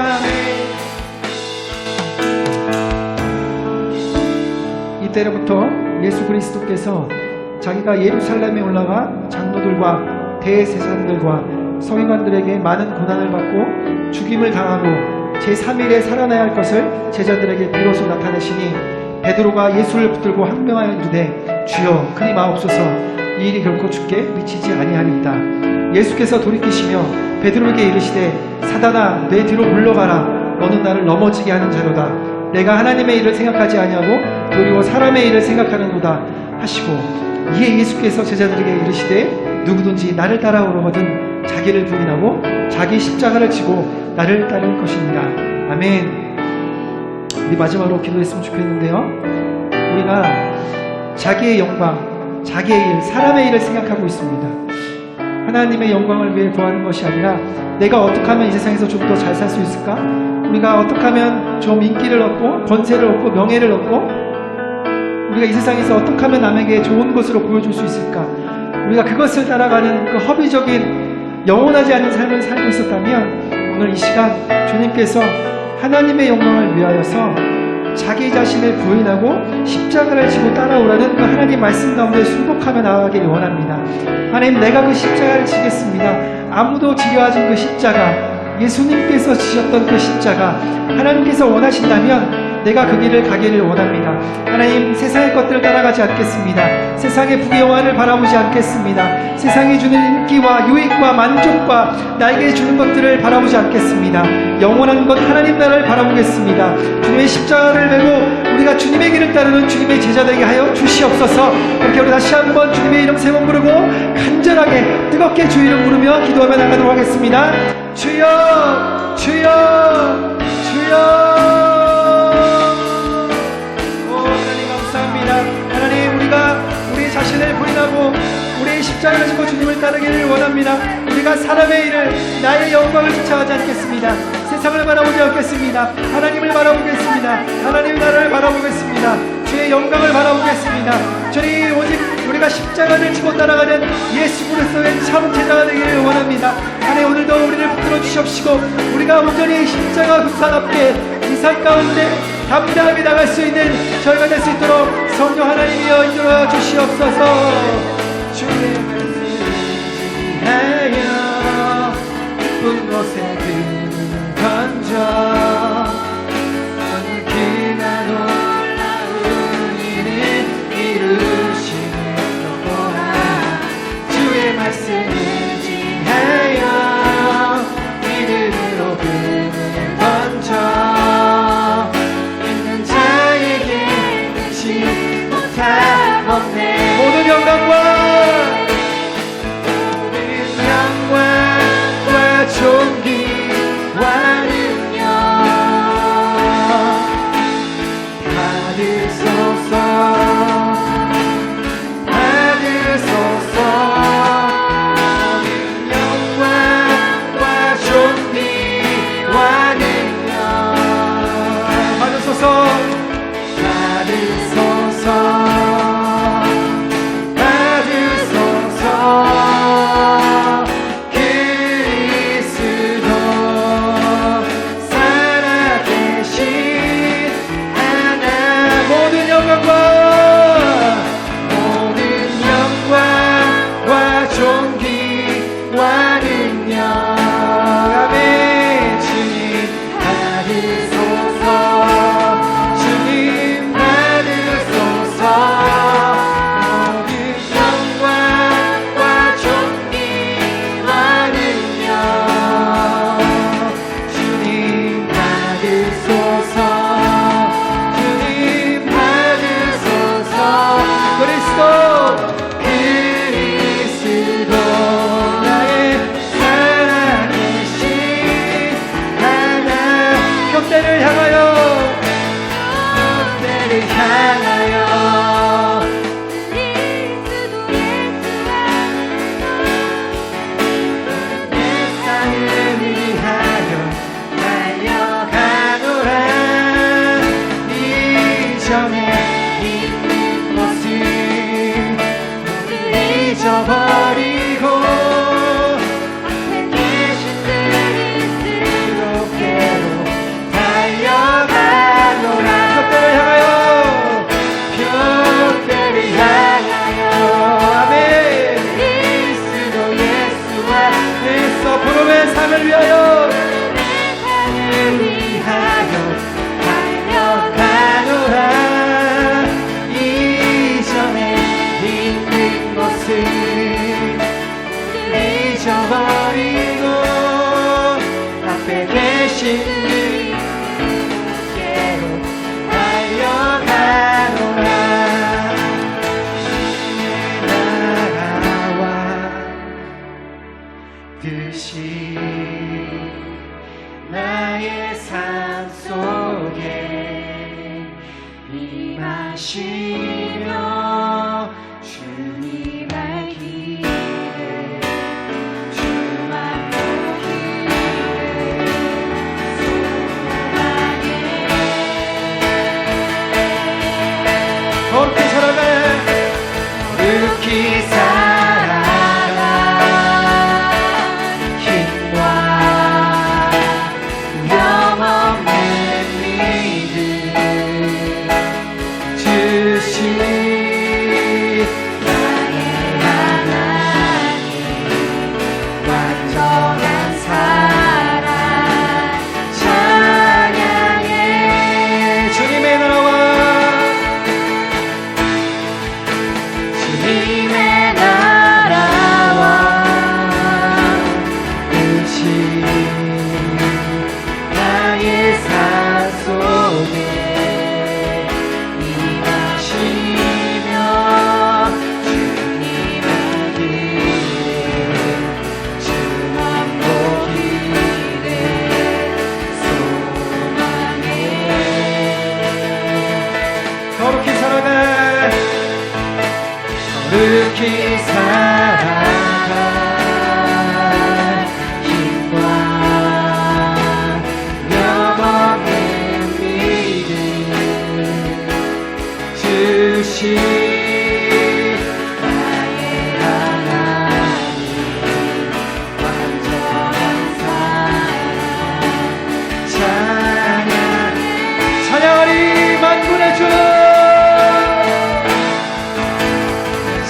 이때로부터 예수 그리스도께서 자기가 예루살렘에 올라가 장로들과 대제사장들과 서기관들에게 많은 고난을 받고 죽임을 당하고 제3일에 살아나야 할 것을 제자들에게 비로소 나타내시니 베드로가 예수를 붙들고 항명하여 이르되 주여, 그리 마옵소서. 이 일이 결코 주께 미치지 아니하리이다. 예수께서 돌이키시며 베드로에게 이르시되 사단아, 내 뒤로 물러가라. 너는 나를 넘어지게 하는 자로다. 내가 하나님의 일을 생각하지 아니하고 도리어 사람의 일을 생각하는도다 하시고 이에 예수께서 제자들에게 이르시되 누구든지 나를 따라오려거든 자기를 부인하고 자기 십자가를 지고 나를 따를 것이니라. 아멘. 우리 마지막으로 기도했으면 좋겠는데요. 우리가 자기의 영광, 자기의 일, 사람의 일을 생각하고 있습니다. 하나님의 영광을 위해 구하는 것이 아니라 내가 어떻게 하면 이 세상에서 좀 더 잘 살 수 있을까? 우리가 어떻게 하면 좀 인기를 얻고 권세를 얻고 명예를 얻고 우리가 이 세상에서 어떻게 하면 남에게 좋은 것으로 보여줄 수 있을까? 우리가 그것을 따라가는 그 허비적인 영원하지 않은 삶을 살고 있었다면 오늘 이 시간 주님께서 하나님의 영광을 위하여서 자기 자신을 부인하고 십자가를 지고 따라오라는 그 하나님 말씀 가운데 순복하며 나아가길 원합니다. 하나님, 내가 그 십자가를 지겠습니다. 아무도 지려 하신 그 십자가, 예수님께서 지셨던 그 십자가, 하나님께서 원하신다면 내가 그 길을 가기를 원합니다. 하나님, 세상의 것들을 따라가지 않겠습니다. 세상의 부귀영화를 바라보지 않겠습니다. 세상이 주는 인기와 유익과 만족과 나에게 주는 것들을 바라보지 않겠습니다. 영원한 것 하나님 나라를 바라보겠습니다. 주님의 십자가를 메고 우리가 주님의 길을 따르는 주님의 제자 되게 하여 주시옵소서. 그렇게 우리 다시 한번 주님의 이름 세 번 부르고 간절하게 뜨겁게 주 이름 부르며 기도하며 나가도록 하겠습니다. 주여, 주여, 주여. 하나님, 우리가 우리 자신을 부인하고 우리의 십자가를 지고 주님을 따르기를 원합니다. 우리가 사람의 일을, 나의 영광을 쫓아가지 않겠습니다. 세상을 바라보지 않겠습니다. 하나님을 바라보겠습니다. 하나님의 나라를 바라보겠습니다. 주의 영광을 바라보겠습니다. 주님, 오직 우리가 십자가를 지고 따라가는 예수 그리스도의 참 제자가 되기를 원합니다. 하나님, 오늘도 우리를 붙들어 주시옵시고 우리가 온전히 십자가 군사답게 이 삶 가운데 담대하게 나갈 수 있는 저희가 될 수 있도록 성령 하나님이여 인도하여 주시옵소서. 주의 말씀 지하여 깊은 곳에 등을 던져 기나 놀라운 일을 이루시는 여호와. 주의 말씀을 지하여 믿음으로 등을 던져 모든 영광과 존귀 임하시며 주님의 길에 주만 보기를 소망해 거룩히 살아가 거룩히 살아가 힘과 영없는 믿음 주신 나의 하나님 완전한 사랑 찬양해 주님의 나라와 주님의 나라와 의지 나의 삶 속에 임하시며 주님의 길에 주만 보기를 소망해 거룩히 살아가 거룩히 살아가 힘과 영원한 믿음 주신 나의 하나님 완전한 사랑 찬양하리 만군의 주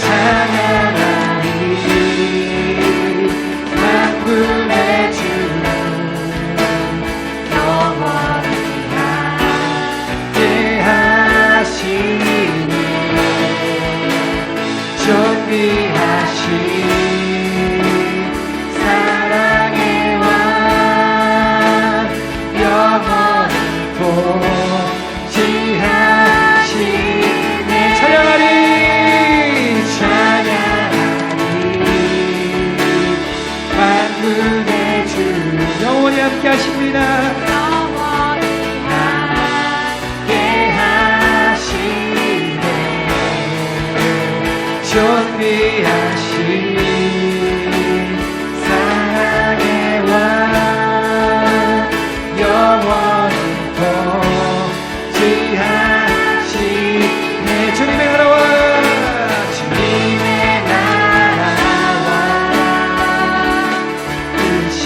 찬양하리 만군의 주 영원히 함께 하시니 존귀하신 사랑의 왕 영원히 보지하시네 찬양하리 만군의 주 영원히 함께 하십니다. 영원히 함께 하시네 존귀하신 사랑의 왕 영원히 보지하시네 주님의 나라와 주님의 나라와 의지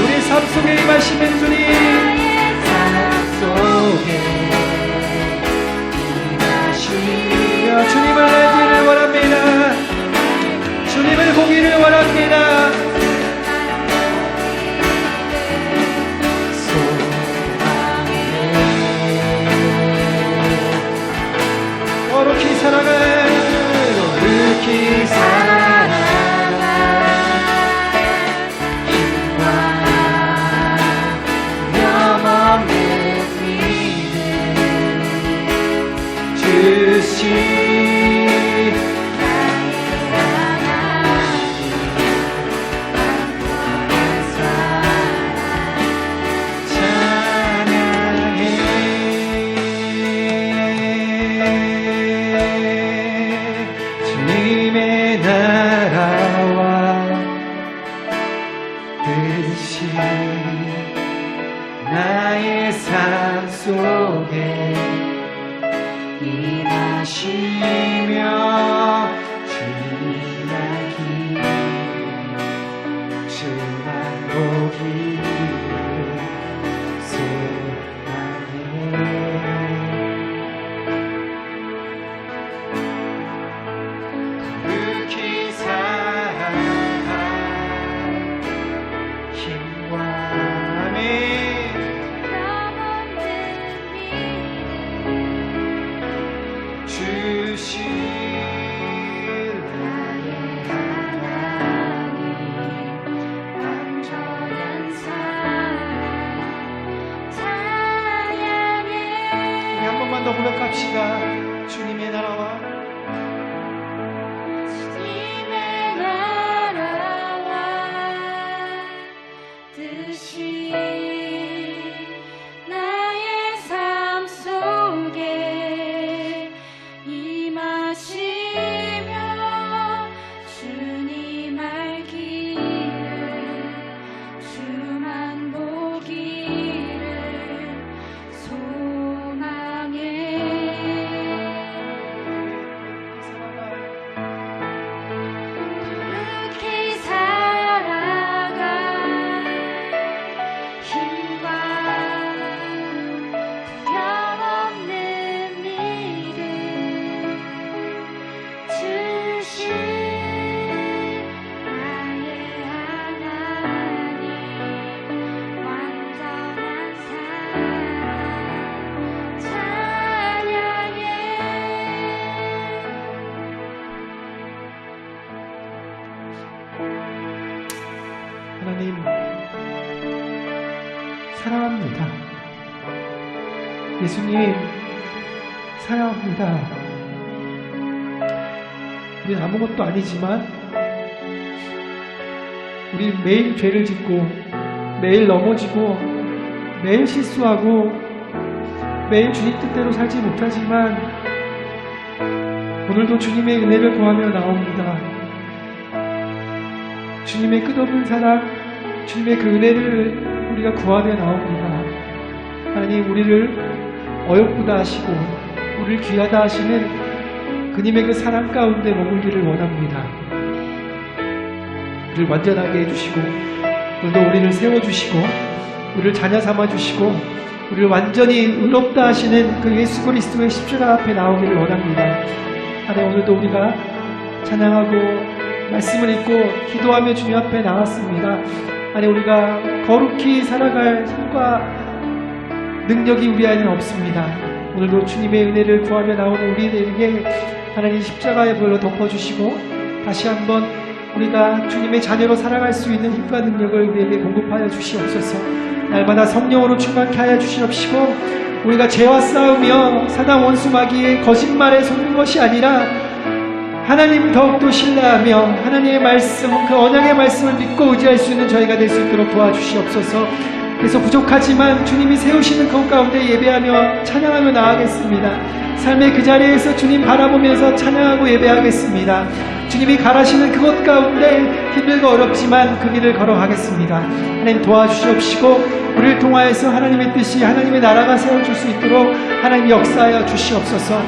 우리 삶 속에 임하시는 주님 삶 속에 임하시며 주님을 알기를 원합니다. 주님을 보기를 원합니다. 거룩히 살아가 거룩히 살아가 힘과 영없는 믿음 주신 나의 하나님 완전한 사랑 찬양해 주님의 나라와 뜻이 나의 삶 속에 임하시며 주님의 길 주만 보기를 소망해 거룩히 살아가 힘과 아멘 주신 나의 하나님 완전한 사랑 찬양해 우리 한 번만 더 고백합시다. 주님의 나라와 주님의 나라와 뜻이 나의 삶 속에 예수님 사랑합니다. 우리는 아무것도 아니지만 우리 매일 죄를 짓고 매일 넘어지고 매일 실수하고 매일 주님 뜻대로 살지 못하지만 오늘도 주님의 은혜를 구하며 나옵니다. 주님의 끝없는 사랑, 주님의 그 은혜를 우리가 구하며 나옵니다. 하나님, 우리를 어여쁘다 하시고 우리를 귀하다 하시는 그님의 그 사랑 가운데 머물기를 원합니다. 우리를 완전하게 해주시고 오늘도 우리를 세워주시고 우리를 자녀 삼아주시고 우리를 완전히 의롭다 하시는 그 예수 그리스도의 십자가 앞에 나오기를 원합니다. 하나님, 오늘도 우리가 찬양하고 말씀을 읽고 기도하며 주님 앞에 나왔습니다. 하나님, 우리가 거룩히 살아갈 힘과 능력이 우리 안에는 없습니다. 오늘도 주님의 은혜를 구하며 나오는 우리들에게 하나님 십자가의 불로 덮어주시고 다시 한번 우리가 주님의 자녀로 살아갈 수 있는 힘과 능력을 우리에게 공급하여 주시옵소서. 날마다 성령으로 충만케 하여 주시옵시고 우리가 죄와 싸우며 사단 원수 마귀의 거짓말에 속는 것이 아니라 하나님을 더욱더 신뢰하며 하나님의 말씀, 그 언약의 말씀을 믿고 의지할 수 있는 저희가 될 수 있도록 도와주시옵소서. 그래서 부족하지만 주님이 세우시는 그 가운데 예배하며 찬양하며 나아가겠습니다. 삶의 그 자리에서 주님 바라보면서 찬양하고 예배하겠습니다. 주님이 가라시는 그곳 가운데 힘들고 어렵지만 그 길을 걸어가겠습니다. 하나님 도와주시옵시고 우리를 통하여서 하나님의 뜻이 하나님의 나라가 세워질 수 있도록 하나님 역사하여 주시옵소서.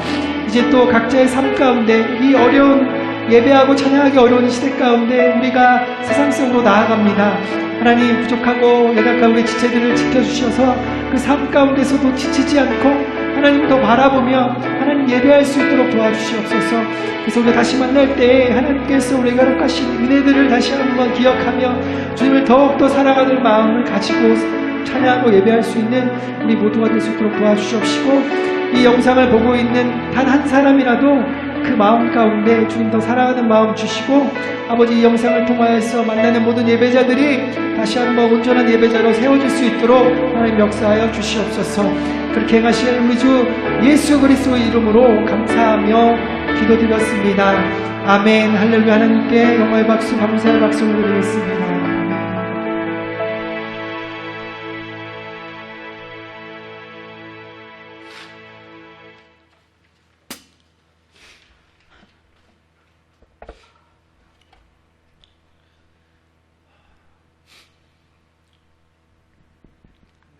이제 또 각자의 삶 가운데 이 어려운 예배하고 찬양하기 어려운 시대 가운데 우리가 세상 속으로 나아갑니다. 하나님, 부족하고 연약한 우리 지체들을 지켜주셔서 그 삶 가운데서도 지치지 않고 하나님을 더 바라보며 하나님 예배할 수 있도록 도와주시옵소서. 그래서 우리가 다시 만날 때 하나님께서 우리가 허락하신 은혜들을 다시 한번 기억하며 주님을 더욱더 사랑하는 마음을 가지고 찬양하고 예배할 수 있는 우리 모두가 될 수 있도록 도와주시옵시고 이 영상을 보고 있는 단 한 사람이라도 그 마음 가운데 주님 더 사랑하는 마음 주시고 아버지, 이 영상을 통하여서 만나는 모든 예배자들이 다시 한번 온전한 예배자로 세워질 수 있도록 하나님 역사하여 주시옵소서. 그렇게 행하시는 우리 주 예수 그리스도의 이름으로 감사하며 기도드렸습니다. 아멘. 할렐루야. 하나님께 영광의 박수, 감사의 박수 올리겠습니다.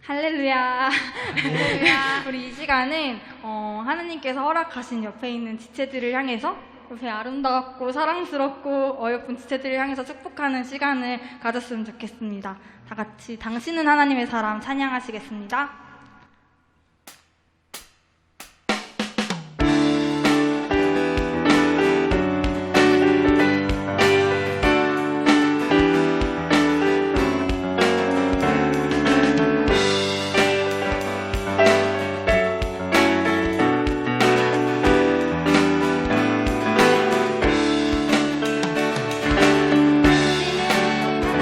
할렐루야. 우리 이 시간은 하나님께서 허락하신 옆에 있는 지체들을 향해서 옆에 아름답고 사랑스럽고 어여쁜 지체들을 향해서 축복하는 시간을 가졌으면 좋겠습니다. 다 같이 당신은 하나님의 사람 찬양하시겠습니다.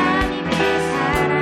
하나님의 사랑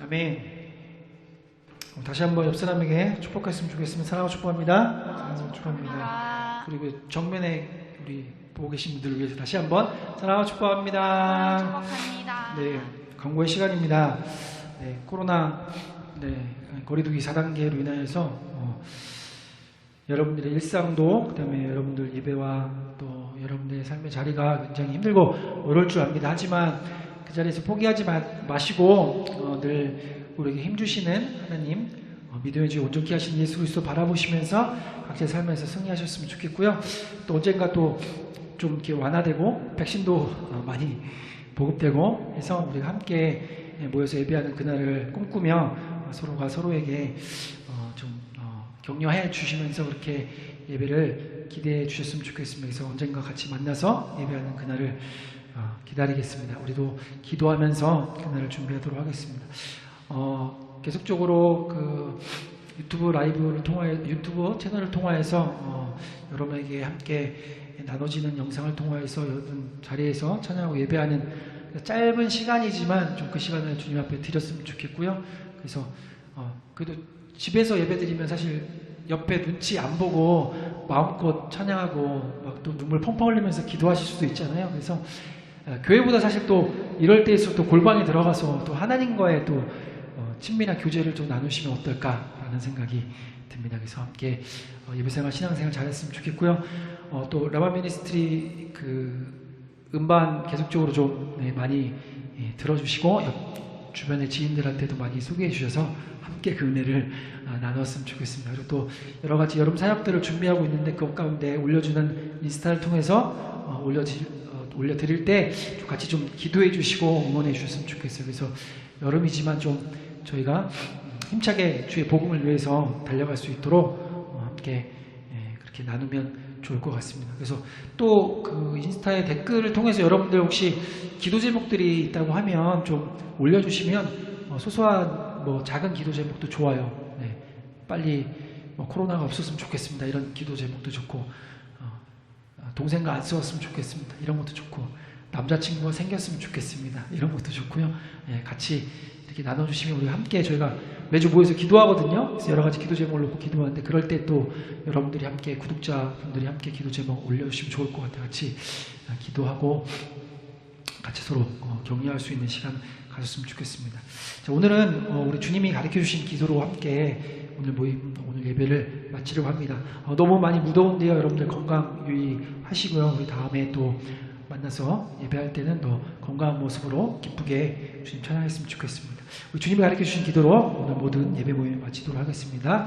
아멘. 다시 한번 옆 사람에게 축복했으면 좋겠습니다. 사랑하고 축복합니다. 축복합니다. 그리고 정면에 우리 보고 계신 분들을 위해서 다시 한번 사랑하고 축복합니다. 축복합니다. 네, 광고의 시간입니다. 네, 코로나 거리두기 4단계로 인하여서 여러분들의 일상도 그다음에 여러분들 예배와 또 여러분들의 삶의 자리가 굉장히 힘들고 어려울 줄 압니다. 하지만 그 자리에서 포기하지 마시고 늘 우리에게 힘주시는 하나님, 믿음의 주 온전케 하시는 예수 그리스도 바라보시면서 각자의 삶에서 승리하셨으면 좋겠고요. 또 언젠가 또 좀 이렇게 완화되고 백신도 많이 보급되고 해서 우리가 함께 모여서 예배하는 그날을 꿈꾸며 서로가 서로에게 좀 격려해 주시면서 그렇게 예배를 기대해 주셨으면 좋겠습니다. 그래서 언젠가 같이 만나서 예배하는 그날을 기다리겠습니다. 우리도 기도하면서 그날을 준비하도록 하겠습니다. 계속적으로 그 유튜브 라이브를 통하여 유튜브 채널을 통하여서 여러분에게 함께 나눠지는 영상을 통하여서 여러분 자리에서 찬양하고 예배하는 짧은 시간이지만 좀 그 시간을 주님 앞에 드렸으면 좋겠고요. 그래서 그래도 집에서 예배드리면 사실 옆에 눈치 안 보고 마음껏 찬양하고 막 또 눈물 펑펑 흘리면서 기도하실 수도 있잖아요. 그래서 교회보다 사실 또 이럴 때일수록 또 골방에 들어가서 또 하나님과의 또 친밀한 교제를 좀 나누시면 어떨까라는 생각이 듭니다. 그래서 함께 예배생활, 신앙생활 잘했으면 좋겠고요. 또 라마 미니스트리 그 음반 계속적으로 좀 많이 들어주시고 옆 주변의 지인들한테도 많이 소개해 주셔서 함께 그 은혜를 나눴으면 좋겠습니다. 그리고 또 여러 가지 여름 사역들을 준비하고 있는데 그 가운데 올려주는 인스타를 통해서 올려드릴 때 같이 좀 기도해 주시고 응원해 주셨으면 좋겠어요. 그래서 여름이지만 좀 저희가 힘차게 주의 복음을 위해서 달려갈 수 있도록 함께 그렇게 나누면 좋을 것 같습니다. 그래서 또 그 인스타의 댓글을 통해서 여러분들 혹시 기도 제목들이 있다고 하면 좀 올려주시면 소소한 뭐 작은 기도 제목도 좋아요. 네, 빨리 코로나가 없었으면 좋겠습니다. 이런 기도 제목도 좋고 동생과 안 싸웠으면 좋겠습니다. 이런 것도 좋고 남자친구가 생겼으면 좋겠습니다. 이런 것도 좋고요. 네, 같이 이렇게 나눠주시면 우리 함께 저희가 매주 모여서 기도하거든요. 그래서 여러 가지 기도 제목을 놓고 기도하는데 그럴 때 또 여러분들이 함께 구독자분들이 함께 기도 제목 올려주시면 좋을 것 같아요. 같이 기도하고 같이 서로 격려할 수 있는 시간 가졌으면 좋겠습니다. 자, 오늘은 우리 주님이 가르쳐 주신 기도로 함께 오늘 모임, 오늘 예배를 마치려고 합니다. 너무 많이 무더운데요. 여러분들 건강 유의하시고요. 우리 다음에 또 만나서 예배할 때는 더 건강한 모습으로 기쁘게 주님 찬양했으면 좋겠습니다. 우리 주님이 가르쳐 주신 기도로 오늘 모든 예배 모임을 마치도록 하겠습니다.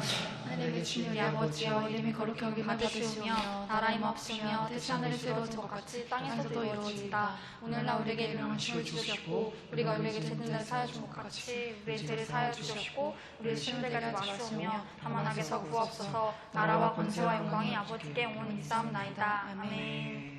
하늘에 계신 우리 아버지여, 이름이 거룩히 여김을 받으시오며 나라의 마옵시며 뜻이 하늘에서 이루어진 것 같이 땅에서도 이루어지이다. 오늘날 우리에게 일용할 것을 주시옵고 우리가 우리에게 죄진 자를 사하여 준 것 같이 우리의 죄를 사하여 주시옵고 우리의 시험되게 하지 마시오며 다만 악에서 구하옵소서. 나라와 권세와 영광이 아버지께 영원히 있사옵나이다. 아멘.